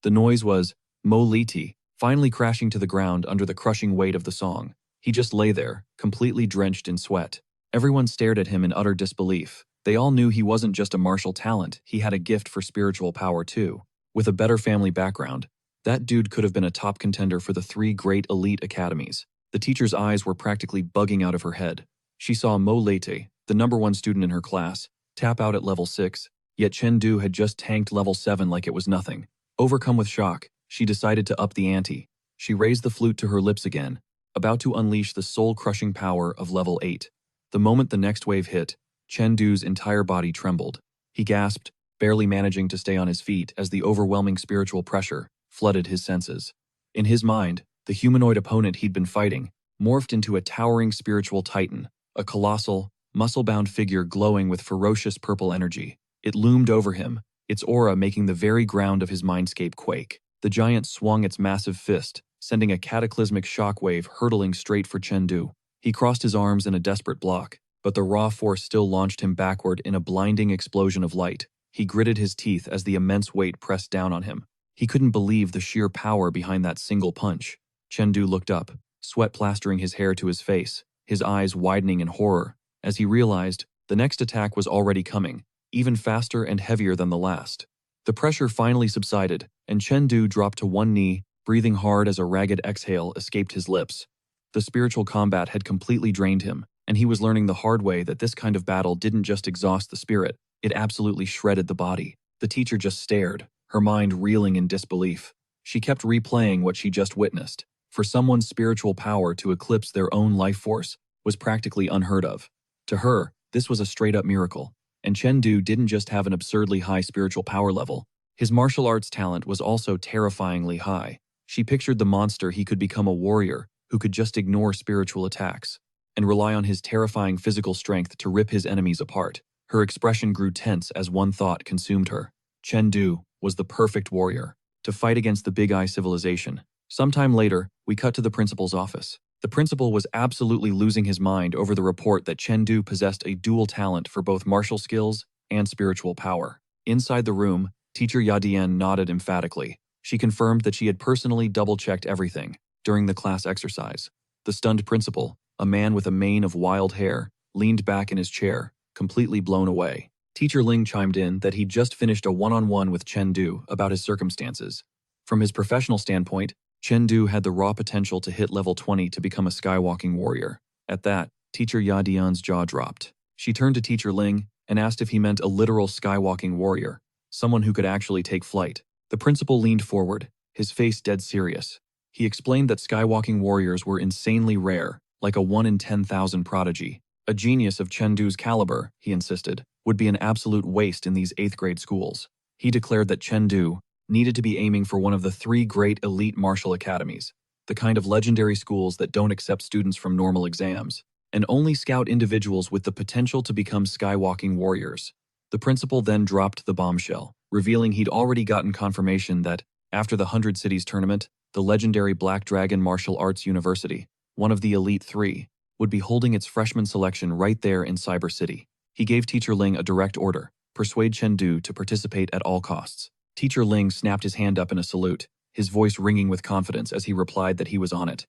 The noise was Mo Liti, finally crashing to the ground under the crushing weight of the song. He just lay there, completely drenched in sweat. Everyone stared at him in utter disbelief. They all knew he wasn't just a martial talent, he had a gift for spiritual power too. With a better family background, that dude could have been a top contender for the 3 great elite academies. The teacher's eyes were practically bugging out of her head. She saw Mo Lete, the #1 student in her class, tap out at level 6, yet Chen Du had just tanked level 7 like it was nothing. Overcome with shock, she decided to up the ante. She raised the flute to her lips again, about to unleash the soul-crushing power of level 8. The moment the next wave hit, Chen Du's entire body trembled. He gasped, barely managing to stay on his feet as the overwhelming spiritual pressure flooded his senses. In his mind, the humanoid opponent he'd been fighting morphed into a towering spiritual titan, a colossal, muscle-bound figure glowing with ferocious purple energy. It loomed over him, its aura making the very ground of his mindscape quake. The giant swung its massive fist, sending a cataclysmic shockwave hurtling straight for Chengdu. He crossed his arms in a desperate block, but the raw force still launched him backward in a blinding explosion of light. He gritted his teeth as the immense weight pressed down on him. He couldn't believe the sheer power behind that single punch. Chengdu looked up, sweat plastering his hair to his face, his eyes widening in horror, as he realized the next attack was already coming, even faster and heavier than the last. The pressure finally subsided, and Chengdu dropped to one knee, breathing hard as a ragged exhale escaped his lips. The spiritual combat had completely drained him, and he was learning the hard way that this kind of battle didn't just exhaust the spirit, it absolutely shredded the body. The teacher just stared, her mind reeling in disbelief. She kept replaying what she just witnessed. For someone's spiritual power to eclipse their own life force was practically unheard of. To her, this was a straight-up miracle. And Chengdu didn't just have an absurdly high spiritual power level. His martial arts talent was also terrifyingly high. She pictured the monster he could become, a warrior who could just ignore spiritual attacks and rely on his terrifying physical strength to rip his enemies apart. Her expression grew tense as one thought consumed her. Chengdu was the perfect warrior to fight against the Big Eye civilization. Sometime later, we cut to the principal's office. The principal was absolutely losing his mind over the report that Chengdu possessed a dual talent for both martial skills and spiritual power. Inside the room, teacher Yadian nodded emphatically. She confirmed that she had personally double-checked everything during the class exercise. The stunned principal, a man with a mane of wild hair, leaned back in his chair, completely blown away. Teacher Ling chimed in that he'd just finished a one-on-one with Chengdu about his circumstances. From his professional standpoint, Chengdu had the raw potential to hit level 20 to become a skywalking warrior. At that, teacher Yadian's jaw dropped. She turned to teacher Ling and asked if he meant a literal skywalking warrior, someone who could actually take flight. The principal leaned forward, his face dead serious. He explained that skywalking warriors were insanely rare, like a 1 in 10,000 prodigy. A genius of Chengdu's caliber, he insisted, would be an absolute waste in these 8th grade schools. He declared that Chengdu needed to be aiming for one of the 3 great elite martial academies, the kind of legendary schools that don't accept students from normal exams, and only scout individuals with the potential to become skywalking warriors. The principal then dropped the bombshell, revealing he'd already gotten confirmation that, after the 100 Cities tournament, the legendary Black Dragon Martial Arts University, one of the Elite 3, would be holding its freshman selection right there in Cyber City. He gave Teacher Ling a direct order: persuade Chengdu to participate at all costs. Teacher Ling snapped his hand up in a salute, his voice ringing with confidence as he replied that he was on it.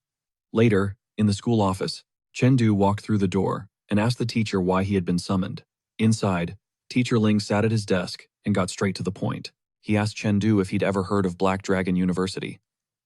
Later, in the school office, Chengdu walked through the door and asked the teacher why he had been summoned. Inside, Teacher Ling sat at his desk and got straight to the point. He asked Chengdu if he'd ever heard of Black Dragon University.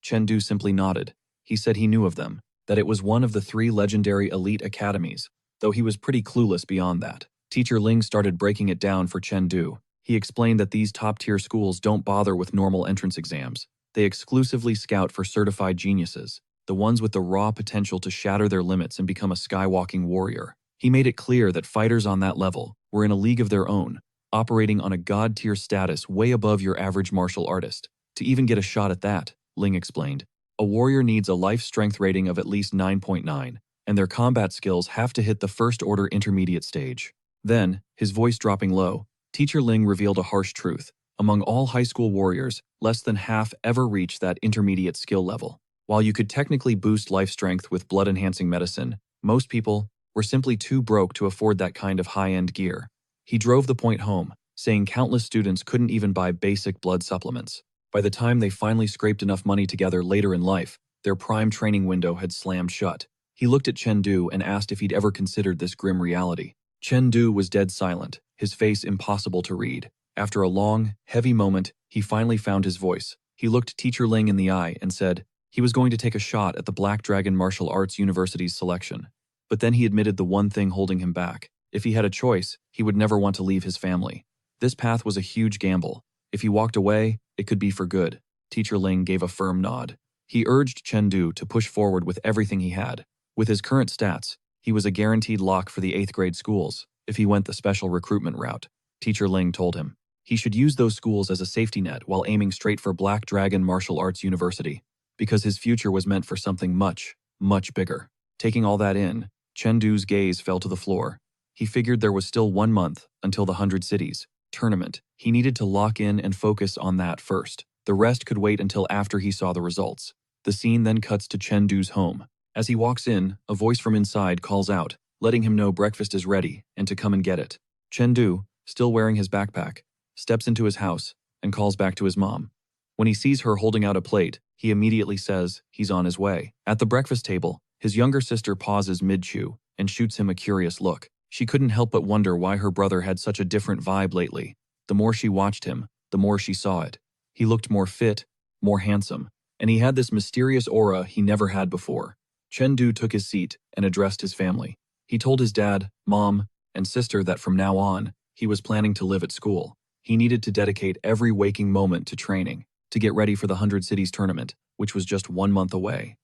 Chengdu simply nodded. He said he knew of them, that it was one of the 3 legendary elite academies, though he was pretty clueless beyond that. Teacher Ling started breaking it down for Chengdu. He explained that these top-tier schools don't bother with normal entrance exams. They exclusively scout for certified geniuses, the ones with the raw potential to shatter their limits and become a skywalking warrior. He made it clear that fighters on that level were in a league of their own, operating on a god-tier status way above your average martial artist. To even get a shot at that, Ling explained, a warrior needs a life strength rating of at least 9.9, and their combat skills have to hit the first-order intermediate stage. Then, his voice dropping low, Teacher Ling revealed a harsh truth. Among all high school warriors, less than half ever reach that intermediate skill level. While you could technically boost life strength with blood-enhancing medicine, most people were simply too broke to afford that kind of high-end gear. He drove the point home, saying countless students couldn't even buy basic blood supplements. By the time they finally scraped enough money together later in life, their prime training window had slammed shut. He looked at Chengdu and asked if he'd ever considered this grim reality. Chengdu was dead silent, his face impossible to read. After a long, heavy moment, he finally found his voice. He looked Teacher Ling in the eye and said he was going to take a shot at the Black Dragon Martial Arts University's selection. But then he admitted the one thing holding him back. If he had a choice, he would never want to leave his family. This path was a huge gamble. If he walked away, it could be for good. Teacher Ling gave a firm nod. He urged Chengdu to push forward with everything he had. With his current stats, he was a guaranteed lock for the 8th grade schools if he went the special recruitment route. Teacher Ling told him he should use those schools as a safety net while aiming straight for Black Dragon Martial Arts University, because his future was meant for something much, much bigger. Taking all that in, Chengdu's gaze fell to the floor. He figured there was still 1 month until the 100 Cities tournament. He needed to lock in and focus on that first. The rest could wait until after he saw the results. The scene then cuts to Chengdu's home. As he walks in, a voice from inside calls out, letting him know breakfast is ready and to come and get it. Chengdu, still wearing his backpack, steps into his house and calls back to his mom. When he sees her holding out a plate, he immediately says he's on his way. At the breakfast table, his younger sister pauses mid-chew and shoots him a curious look. She couldn't help but wonder why her brother had such a different vibe lately. The more she watched him, the more she saw it. He looked more fit, more handsome, and he had this mysterious aura he never had before. Chengdu took his seat and addressed his family. He told his dad, mom, and sister that from now on, he was planning to live at school. He needed to dedicate every waking moment to training, to get ready for the 100 Cities tournament, which was just 1 month away.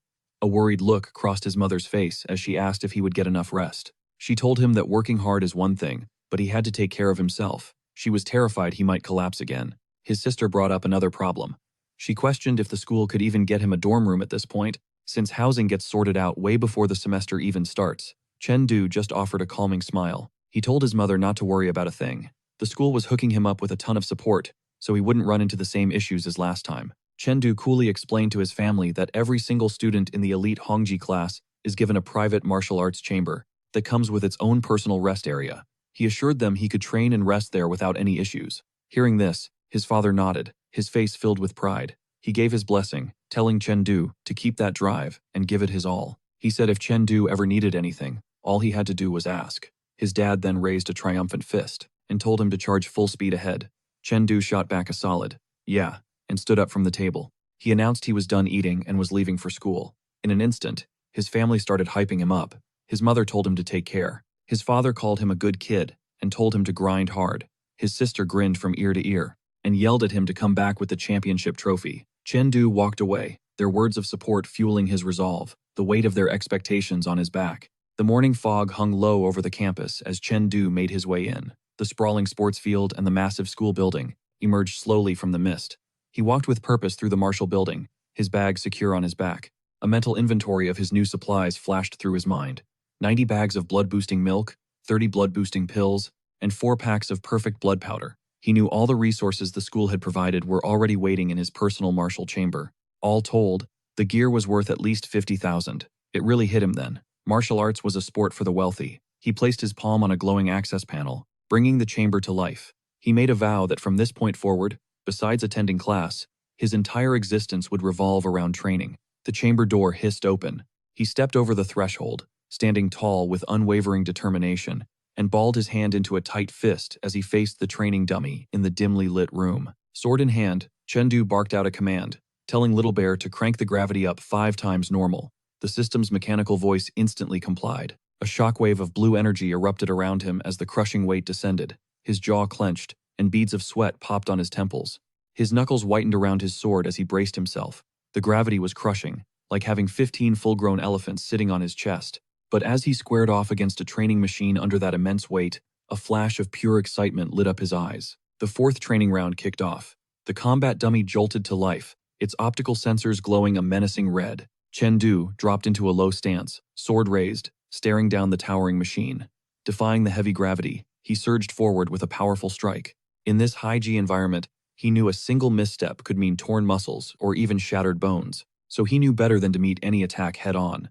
A worried look crossed his mother's face as she asked if he would get enough rest. She told him that working hard is one thing, but he had to take care of himself. She was terrified he might collapse again. His sister brought up another problem. She questioned if the school could even get him a dorm room at this point, since housing gets sorted out way before the semester even starts. Chengdu just offered a calming smile. He told his mother not to worry about a thing. The school was hooking him up with a ton of support, so he wouldn't run into the same issues as last time. Chengdu coolly explained to his family that every single student in the elite Hongji class is given a private martial arts chamber that comes with its own personal rest area. He assured them he could train and rest there without any issues. Hearing this, his father nodded, his face filled with pride. He gave his blessing, telling Chengdu to keep that drive and give it his all. He said if Chengdu ever needed anything, all he had to do was ask. His dad then raised a triumphant fist and told him to charge full speed ahead. Chengdu shot back a solid, "Yeah," and stood up from the table. He announced he was done eating and was leaving for school. In an instant, his family started hyping him up. His mother told him to take care. His father called him a good kid and told him to grind hard. His sister grinned from ear to ear and yelled at him to come back with the championship trophy. Chengdu walked away, their words of support fueling his resolve, the weight of their expectations on his back. The morning fog hung low over the campus as Chengdu made his way in. The sprawling sports field and the massive school building emerged slowly from the mist. He walked with purpose through the Marshall building, his bag secure on his back. A mental inventory of his new supplies flashed through his mind. 90 bags of blood-boosting milk, 30 blood-boosting pills, and 4 packs of perfect blood powder. He knew all the resources the school had provided were already waiting in his personal Marshall chamber. All told, the gear was worth at least 50,000. It really hit him then. Martial arts was a sport for the wealthy. He placed his palm on a glowing access panel, bringing the chamber to life. He made a vow that from this point forward, besides attending class, his entire existence would revolve around training. The chamber door hissed open. He stepped over the threshold, standing tall with unwavering determination, and balled his hand into a tight fist as he faced the training dummy in the dimly lit room. Sword in hand, Chengdu barked out a command, telling Little Bear to crank the gravity up 5 times normal. The system's mechanical voice instantly complied. A shockwave of blue energy erupted around him as the crushing weight descended. His jaw clenched, and beads of sweat popped on his temples. His knuckles whitened around his sword as he braced himself. The gravity was crushing, like having 15 full-grown elephants sitting on his chest. But as he squared off against a training machine under that immense weight, a flash of pure excitement lit up his eyes. The 4th training round kicked off. The combat dummy jolted to life, its optical sensors glowing a menacing red. Chengdu dropped into a low stance, sword raised, staring down the towering machine. Defying the heavy gravity, he surged forward with a powerful strike. In this high-G environment, he knew a single misstep could mean torn muscles or even shattered bones, so he knew better than to meet any attack head-on.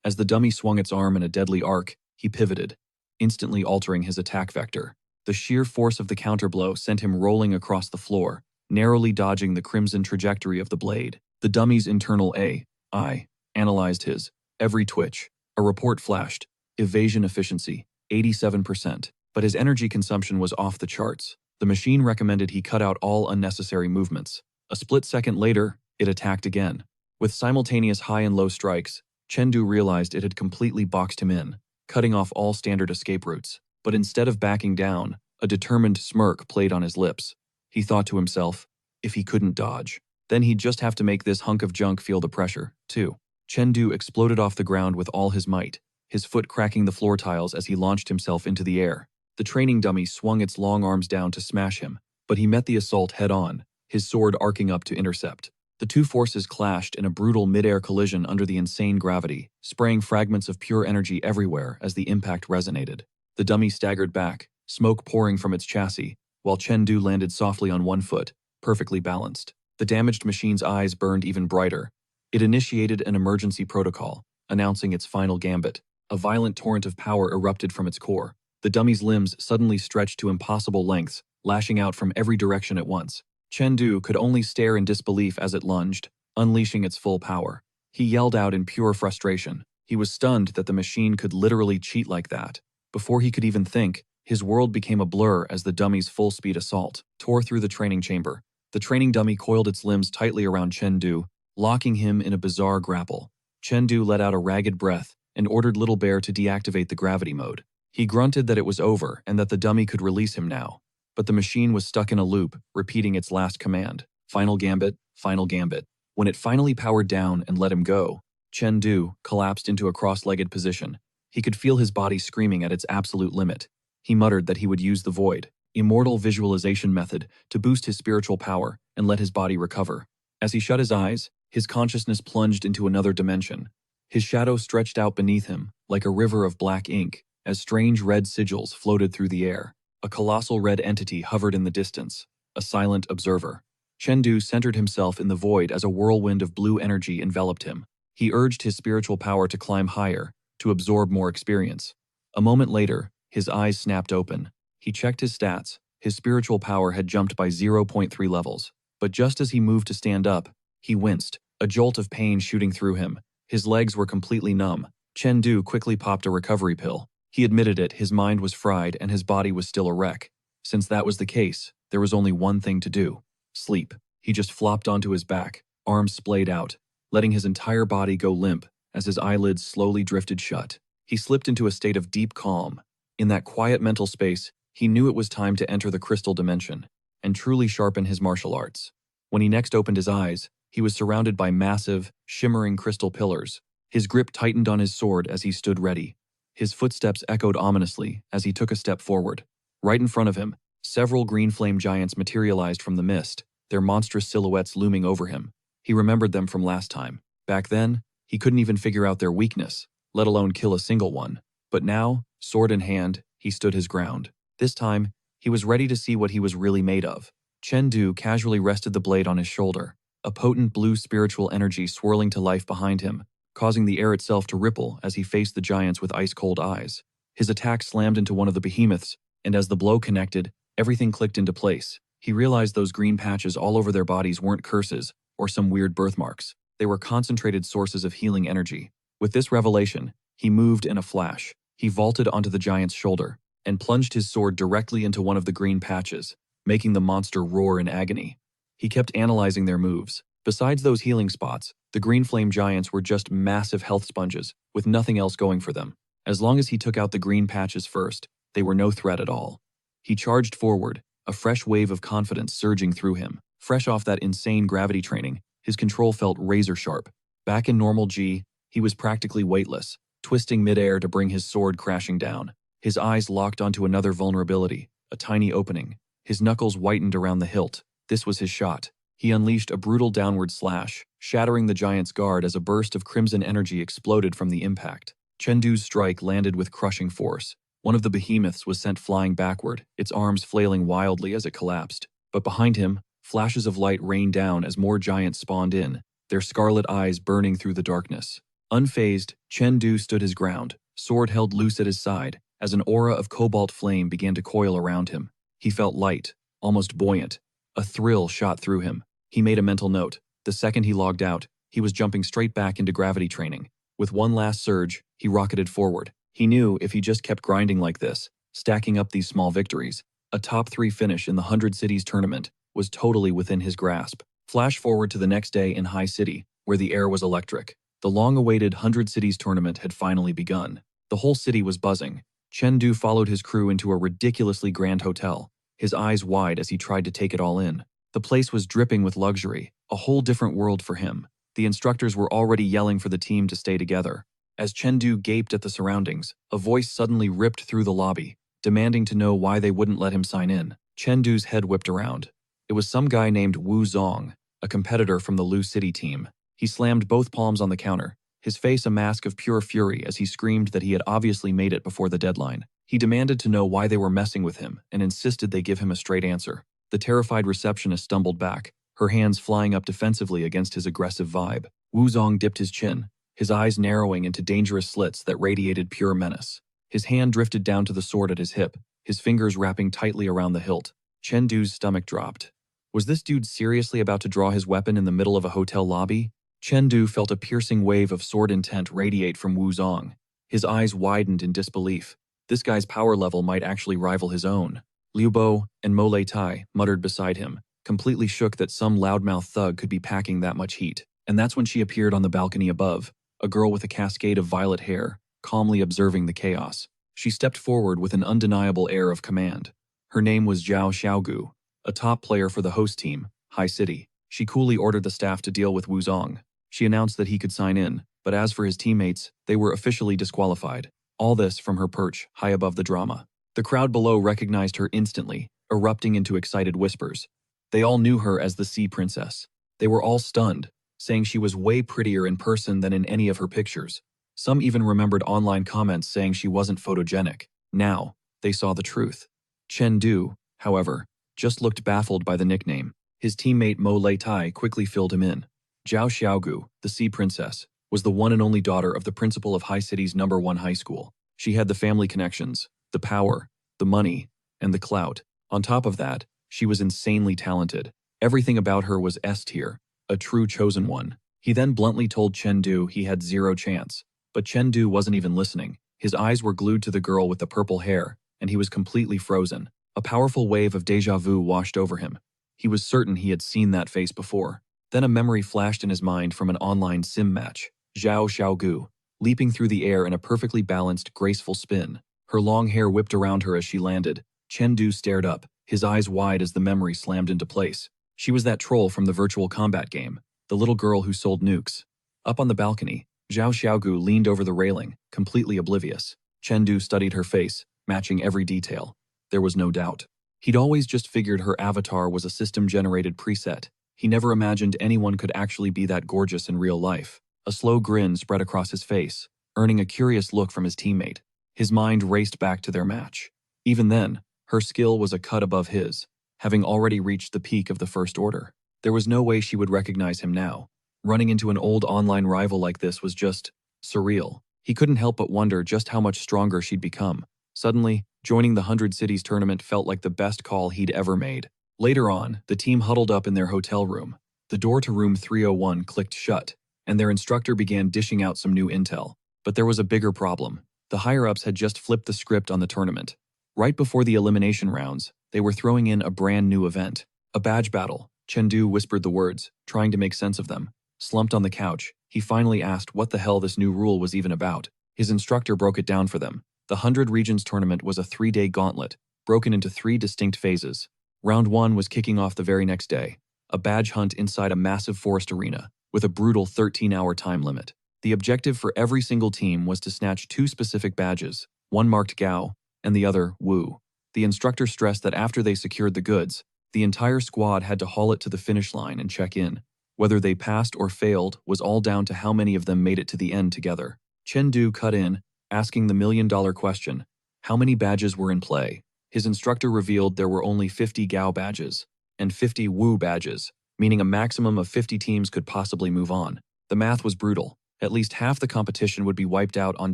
As the dummy swung its arm in a deadly arc, he pivoted, instantly altering his attack vector. The sheer force of the counterblow sent him rolling across the floor, narrowly dodging the crimson trajectory of the blade. The dummy's internal AI analyzed his every twitch. A report flashed, evasion efficiency, 87%, but his energy consumption was off the charts. The machine recommended he cut out all unnecessary movements. A split second later, it attacked again. With simultaneous high and low strikes, Chengdu realized it had completely boxed him in, cutting off all standard escape routes. But instead of backing down, a determined smirk played on his lips. He thought to himself, if he couldn't dodge, then he'd just have to make this hunk of junk feel the pressure, too. Chengdu exploded off the ground with all his might, his foot cracking the floor tiles as he launched himself into the air. The training dummy swung its long arms down to smash him, but he met the assault head-on, his sword arcing up to intercept. The two forces clashed in a brutal mid-air collision under the insane gravity, spraying fragments of pure energy everywhere as the impact resonated. The dummy staggered back, smoke pouring from its chassis, while Chengdu landed softly on one foot, perfectly balanced. The damaged machine's eyes burned even brighter. It initiated an emergency protocol, announcing its final gambit. A violent torrent of power erupted from its core. The dummy's limbs suddenly stretched to impossible lengths, lashing out from every direction at once. Chengdu could only stare in disbelief as it lunged, unleashing its full power. He yelled out in pure frustration. He was stunned that the machine could literally cheat like that. Before he could even think, his world became a blur as the dummy's full-speed assault tore through the training chamber. The training dummy coiled its limbs tightly around Chengdu, locking him in a bizarre grapple. Chengdu let out a ragged breath and ordered Little Bear to deactivate the gravity mode. He grunted that it was over and that the dummy could release him now. But the machine was stuck in a loop, repeating its last command. Final gambit, final gambit. When it finally powered down and let him go, Chengdu collapsed into a cross-legged position. He could feel his body screaming at its absolute limit. He muttered that he would use the void, immortal visualization method, to boost his spiritual power and let his body recover. As he shut his eyes, his consciousness plunged into another dimension. His shadow stretched out beneath him, like a river of black ink, as strange red sigils floated through the air. A colossal red entity hovered in the distance, a silent observer. Chengdu centered himself in the void as a whirlwind of blue energy enveloped him. He urged his spiritual power to climb higher, to absorb more experience. A moment later, his eyes snapped open. He checked his stats. His spiritual power had jumped by 0.3 levels. But just as he moved to stand up, he winced, a jolt of pain shooting through him. His legs were completely numb. Chengdu quickly popped a recovery pill. He admitted it, his mind was fried and his body was still a wreck. Since that was the case, there was only one thing to do. Sleep. He just flopped onto his back, arms splayed out, letting his entire body go limp as his eyelids slowly drifted shut. He slipped into a state of deep calm. In that quiet mental space, he knew it was time to enter the crystal dimension and truly sharpen his martial arts. When he next opened his eyes, he was surrounded by massive, shimmering crystal pillars. His grip tightened on his sword as he stood ready. His footsteps echoed ominously as he took a step forward. Right in front of him, several green flame giants materialized from the mist, their monstrous silhouettes looming over him. He remembered them from last time. Back then, he couldn't even figure out their weakness, let alone kill a single one. But now, sword in hand, he stood his ground. This time, he was ready to see what he was really made of. Chengdu casually rested the blade on his shoulder, a potent blue spiritual energy swirling to life behind him, causing the air itself to ripple as he faced the giants with ice-cold eyes. His attack slammed into one of the behemoths, and as the blow connected, everything clicked into place. He realized those green patches all over their bodies weren't curses or some weird birthmarks. They were concentrated sources of healing energy. With this revelation, he moved in a flash. He vaulted onto the giant's shoulder and plunged his sword directly into one of the green patches, making the monster roar in agony. He kept analyzing their moves. Besides those healing spots, the green flame giants were just massive health sponges, with nothing else going for them. As long as he took out the green patches first, they were no threat at all. He charged forward, a fresh wave of confidence surging through him. Fresh off that insane gravity training, his control felt razor sharp. Back in normal G, he was practically weightless, twisting midair to bring his sword crashing down. His eyes locked onto another vulnerability, a tiny opening. His knuckles whitened around the hilt. This was his shot. He unleashed a brutal downward slash, shattering the giant's guard as a burst of crimson energy exploded from the impact. Chengdu's strike landed with crushing force. One of the behemoths was sent flying backward, its arms flailing wildly as it collapsed. But behind him, flashes of light rained down as more giants spawned in, their scarlet eyes burning through the darkness. Unfazed, Chengdu stood his ground, sword held loose at his side, as an aura of cobalt flame began to coil around him. He felt light, almost buoyant. A thrill shot through him. He made a mental note. The second he logged out, he was jumping straight back into gravity training. With one last surge, he rocketed forward. He knew if he just kept grinding like this, stacking up these small victories, a top 3 finish in the 100 Cities tournament was totally within his grasp. Flash forward to the next day in High City, where the air was electric. The long-awaited 100 Cities tournament had finally begun. The whole city was buzzing. Chengdu followed his crew into a ridiculously grand hotel, his eyes wide as he tried to take it all in. The place was dripping with luxury, a whole different world for him. The instructors were already yelling for the team to stay together. As Chengdu gaped at the surroundings, a voice suddenly ripped through the lobby, demanding to know why they wouldn't let him sign in. Chengdu's head whipped around. It was some guy named Wu Zong, a competitor from the Lu City team. He slammed both palms on the counter, his face a mask of pure fury as he screamed that he had obviously made it before the deadline. He demanded to know why they were messing with him and insisted they give him a straight answer. The terrified receptionist stumbled back, her hands flying up defensively against his aggressive vibe. Wu Zong dipped his chin, his eyes narrowing into dangerous slits that radiated pure menace. His hand drifted down to the sword at his hip, his fingers wrapping tightly around the hilt. Chen Du's stomach dropped. Was this dude seriously about to draw his weapon in the middle of a hotel lobby? Chen Du felt a piercing wave of sword intent radiate from Wu Zong. His eyes widened in disbelief. This guy's power level might actually rival his own. Liu Bo and Mo Lei Tai muttered beside him, completely shook that some loudmouth thug could be packing that much heat. And that's when she appeared on the balcony above, a girl with a cascade of violet hair, calmly observing the chaos. She stepped forward with an undeniable air of command. Her name was Zhao Xiaogu, a top player for the host team, High City. She coolly ordered the staff to deal with Wu Zong. She announced that he could sign in, but as for his teammates, they were officially disqualified. All this from her perch, high above the drama. The crowd below recognized her instantly, erupting into excited whispers. They all knew her as the Sea Princess. They were all stunned, saying she was way prettier in person than in any of her pictures. Some even remembered online comments saying she wasn't photogenic. Now, they saw the truth. Chen Du, however, just looked baffled by the nickname. His teammate Mo Lei Tai quickly filled him in. Zhao Xiaogu, the Sea Princess, was the one and only daughter of the principal of High City's #1 high school. She had the family connections, the power, the money, and the clout. On top of that, she was insanely talented. Everything about her was S tier, a true chosen one. He then bluntly told Chen Du he had zero chance. But Chen Du wasn't even listening. His eyes were glued to the girl with the purple hair, and he was completely frozen. A powerful wave of déjà vu washed over him. He was certain he had seen that face before. Then a memory flashed in his mind from an online sim match. Zhao Xiaogu, leaping through the air in a perfectly balanced, graceful spin. Her long hair whipped around her as she landed. Chen Du stared up, his eyes wide as the memory slammed into place. She was that troll from the virtual combat game, the little girl who sold nukes. Up on the balcony, Zhao Xiaogu leaned over the railing, completely oblivious. Chen Du studied her face, matching every detail. There was no doubt. He'd always just figured her avatar was a system-generated preset. He never imagined anyone could actually be that gorgeous in real life. A slow grin spread across his face, earning a curious look from his teammate. His mind raced back to their match. Even then, her skill was a cut above his, having already reached the peak of the First Order. There was no way she would recognize him now. Running into an old online rival like this was just surreal. He couldn't help but wonder just how much stronger she'd become. Suddenly, joining the 100 Cities tournament felt like the best call he'd ever made. Later on, the team huddled up in their hotel room. The door to room 301 clicked shut, and their instructor began dishing out some new intel. But there was a bigger problem. The higher-ups had just flipped the script on the tournament. Right before the elimination rounds, they were throwing in a brand new event. A badge battle. Chen Du whispered the words, trying to make sense of them. Slumped on the couch, he finally asked what the hell this new rule was even about. His instructor broke it down for them. The 100 Regions tournament was a 3-day gauntlet, broken into 3 distinct phases. Round 1 was kicking off the very next day, a badge hunt inside a massive forest arena, with a brutal 13-hour time limit. The objective for every single team was to snatch 2 specific badges, one marked Gao, and the other Wu. The instructor stressed that after they secured the goods, the entire squad had to haul it to the finish line and check in. Whether they passed or failed was all down to how many of them made it to the end together. Chen Du cut in, asking the million-dollar question, how many badges were in play? His instructor revealed there were only 50 Gao badges and 50 Wu badges, meaning a maximum of 50 teams could possibly move on. The math was brutal. At least half the competition would be wiped out on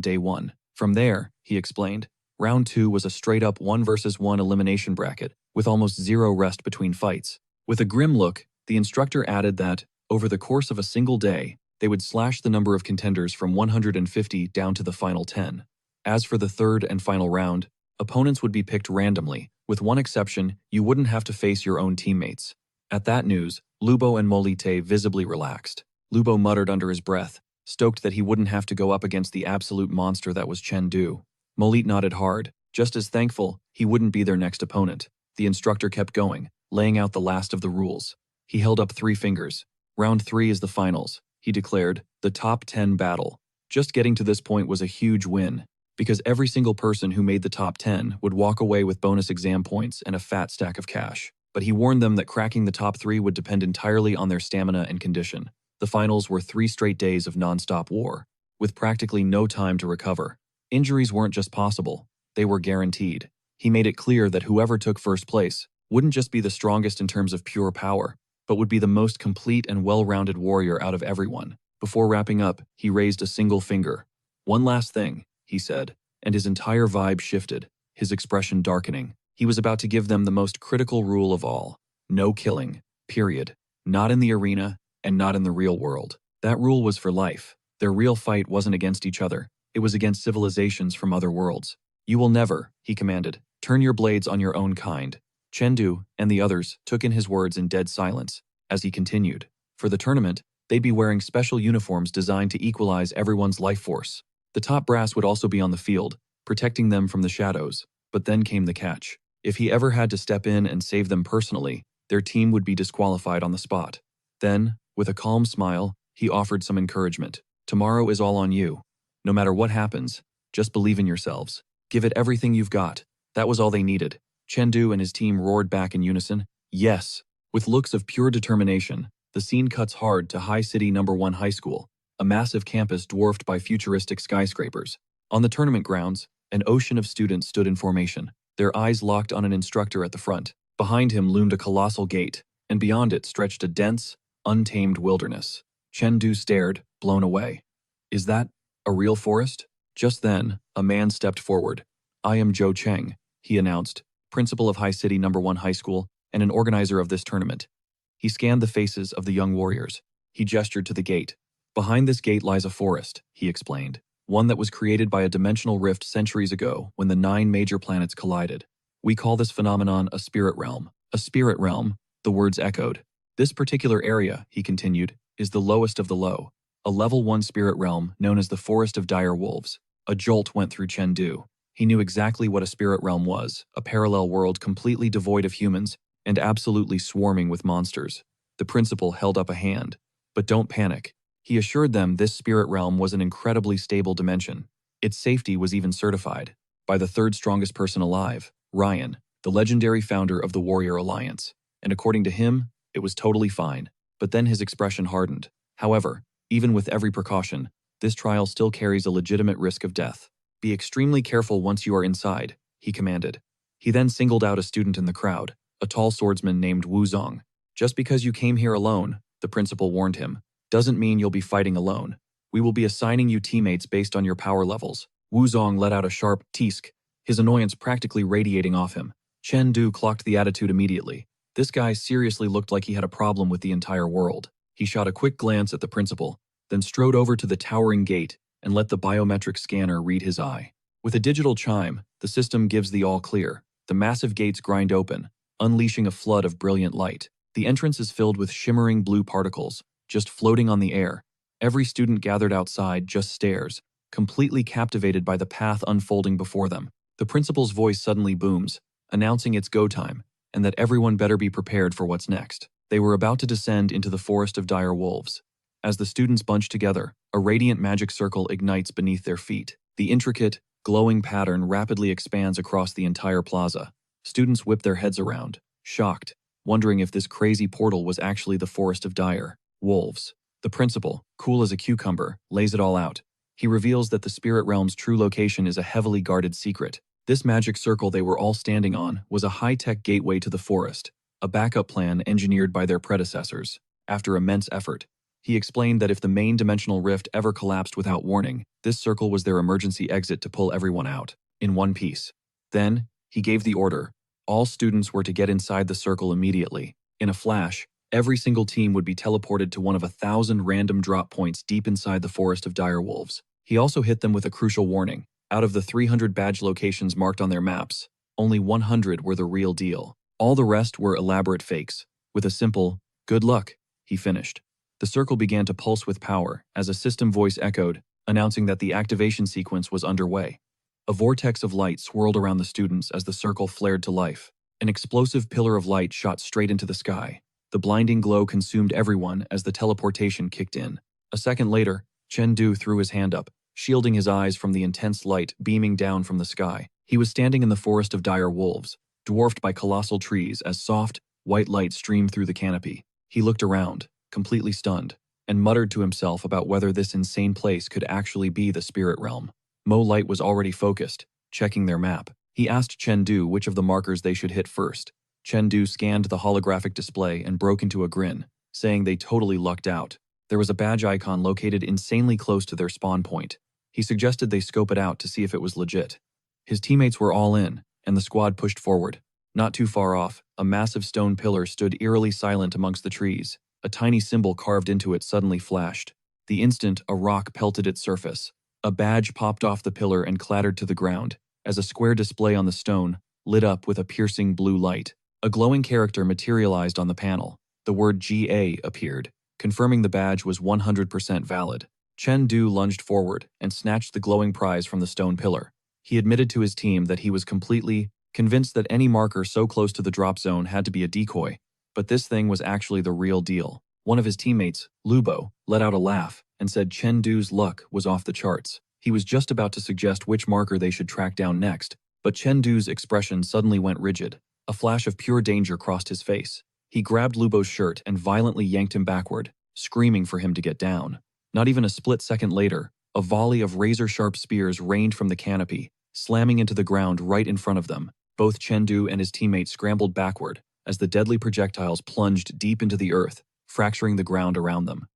day 1. From there, he explained, round 2 was a straight-up 1 versus 1 elimination bracket, with almost zero rest between fights. With a grim look, the instructor added that, over the course of a single day, they would slash the number of contenders from 150 down to the final 10. As for the third and final round, opponents would be picked randomly. With one exception, you wouldn't have to face your own teammates. At that news, Lubo and Molite visibly relaxed. Lubo muttered under his breath, stoked that he wouldn't have to go up against the absolute monster that was Chen Du. Molit nodded hard, just as thankful he wouldn't be their next opponent. The instructor kept going, laying out the last of the rules. He held up 3 fingers. Round 3 is the finals, he declared, the top 10 battle. Just getting to this point was a huge win, because every single person who made the top 10 would walk away with bonus exam points and a fat stack of cash. But he warned them that cracking the top 3 would depend entirely on their stamina and condition. The finals were 3 straight days of non-stop war, with practically no time to recover. Injuries weren't just possible, They were guaranteed. He made it clear that whoever took first place wouldn't just be the strongest in terms of pure power, but would be the most complete and well-rounded warrior out of everyone. Before wrapping up, he raised a single finger. "One last thing," he said, and his entire vibe shifted, his expression darkening. He was about to give them the most critical rule of all. No killing. Period. Not in the arena, and not in the real world. That rule was for life. Their real fight wasn't against each other. It was against civilizations from other worlds. "You will never," he commanded, "turn your blades on your own kind." Chengdu and the others took in his words in dead silence as he continued. For the tournament, they'd be wearing special uniforms designed to equalize everyone's life force. The top brass would also be on the field, protecting them from the shadows. But then came the catch. If he ever had to step in and save them personally, their team would be disqualified on the spot. Then, with a calm smile, he offered some encouragement. "Tomorrow is all on you. No matter what happens, just believe in yourselves. Give it everything you've got." That was all they needed. Chengdu and his team roared back in unison, "Yes." With looks of pure determination, the scene cuts hard to High City No. 1 High School, a massive campus dwarfed by futuristic skyscrapers. On the tournament grounds, an ocean of students stood in formation, their eyes locked on an instructor at the front. Behind him loomed a colossal gate, and beyond it stretched a dense, untamed wilderness. Chengdu stared, blown away. "Is that a real forest?" Just then, a man stepped forward. "I am Zhou Cheng," he announced, principal of High City No. 1 High School and an organizer of this tournament. He scanned the faces of the young warriors. He gestured to the gate. "Behind this gate lies a forest," he explained, "one that was created by a dimensional rift centuries ago when the 9 major planets collided. We call this phenomenon a spirit realm." "A spirit realm," the words echoed. "This particular area," he continued, "is the lowest of the low, a level 1 spirit realm known as the Forest of Dire Wolves." A jolt went through Chengdu. He knew exactly what a spirit realm was, a parallel world completely devoid of humans and absolutely swarming with monsters. The principal held up a hand. "But don't panic." He assured them this spirit realm was an incredibly stable dimension. Its safety was even certified by the 3rd strongest person alive, Ryan, the legendary founder of the Warrior Alliance. And according to him, it was totally fine. But then his expression hardened. "However, even with every precaution, this trial still carries a legitimate risk of death. Be extremely careful once you are inside," he commanded. He then singled out a student in the crowd, a tall swordsman named Wu Zong. "Just because you came here alone," the principal warned him, "doesn't mean you'll be fighting alone. We will be assigning you teammates based on your power levels." Wu Zong let out a sharp "teask," his annoyance practically radiating off him. Chengdu clocked the attitude immediately. This guy seriously looked like he had a problem with the entire world. He shot a quick glance at the principal, then strode over to the towering gate and let the biometric scanner read his eye. With a digital chime, the system gives the all clear. The massive gates grind open, unleashing a flood of brilliant light. The entrance is filled with shimmering blue particles, just floating on the air. Every student gathered outside just stares, completely captivated by the path unfolding before them. The principal's voice suddenly booms, announcing it's go time, and that everyone better be prepared for what's next. They were about to descend into the Forest of Dire Wolves. As the students bunch together, a radiant magic circle ignites beneath their feet. The intricate, glowing pattern rapidly expands across the entire plaza. Students whip their heads around, shocked, wondering if this crazy portal was actually the Forest of Dire Wolves. The principal, cool as a cucumber, lays it all out. He reveals that the spirit realm's true location is a heavily guarded secret. This magic circle they were all standing on was a high-tech gateway to the forest, a backup plan engineered by their predecessors. After immense effort, he explained that if the main dimensional rift ever collapsed without warning, this circle was their emergency exit to pull everyone out, in one piece. Then, he gave the order. All students were to get inside the circle immediately. In a flash, every single team would be teleported to one of 1,000 random drop points deep inside the Forest of Dire Wolves. He also hit them with a crucial warning. Out of the 300 badge locations marked on their maps, only 100 were the real deal. All the rest were elaborate fakes. With a simple, "Good luck," he finished. The circle began to pulse with power as a system voice echoed, announcing that the activation sequence was underway. A vortex of light swirled around the students as the circle flared to life. An explosive pillar of light shot straight into the sky. The blinding glow consumed everyone as the teleportation kicked in. A second later, Chengdu threw his hand up, shielding his eyes from the intense light beaming down from the sky. He was standing in the Forest of Dire Wolves, dwarfed by colossal trees as soft, white light streamed through the canopy. He looked around, completely stunned, and muttered to himself about whether this insane place could actually be the spirit realm. Mo light was already focused, checking their map. He asked Chengdu which of the markers they should hit first. Chengdu scanned the holographic display and broke into a grin, saying they totally lucked out. There was a badge icon located insanely close to their spawn point. He suggested they scope it out to see if it was legit. His teammates were all in, and the squad pushed forward. Not too far off, a massive stone pillar stood eerily silent amongst the trees. A tiny symbol carved into it suddenly flashed. The instant a rock pelted its surface, a badge popped off the pillar and clattered to the ground, as a square display on the stone lit up with a piercing blue light. A glowing character materialized on the panel. The word GA appeared, confirming the badge was 100% valid. Chengdu lunged forward and snatched the glowing prize from the stone pillar. He admitted to his team that he was completely convinced that any marker so close to the drop zone had to be a decoy, but this thing was actually the real deal. One of his teammates, Lubo, let out a laugh and said Chengdu's luck was off the charts. He was just about to suggest which marker they should track down next, but Chengdu's expression suddenly went rigid. A flash of pure danger crossed his face. He grabbed Lubo's shirt and violently yanked him backward, screaming for him to get down. Not even a split second later, a volley of razor-sharp spears rained from the canopy, slamming into the ground right in front of them. Both Chengdu and his teammates scrambled backward as the deadly projectiles plunged deep into the earth, fracturing the ground around them.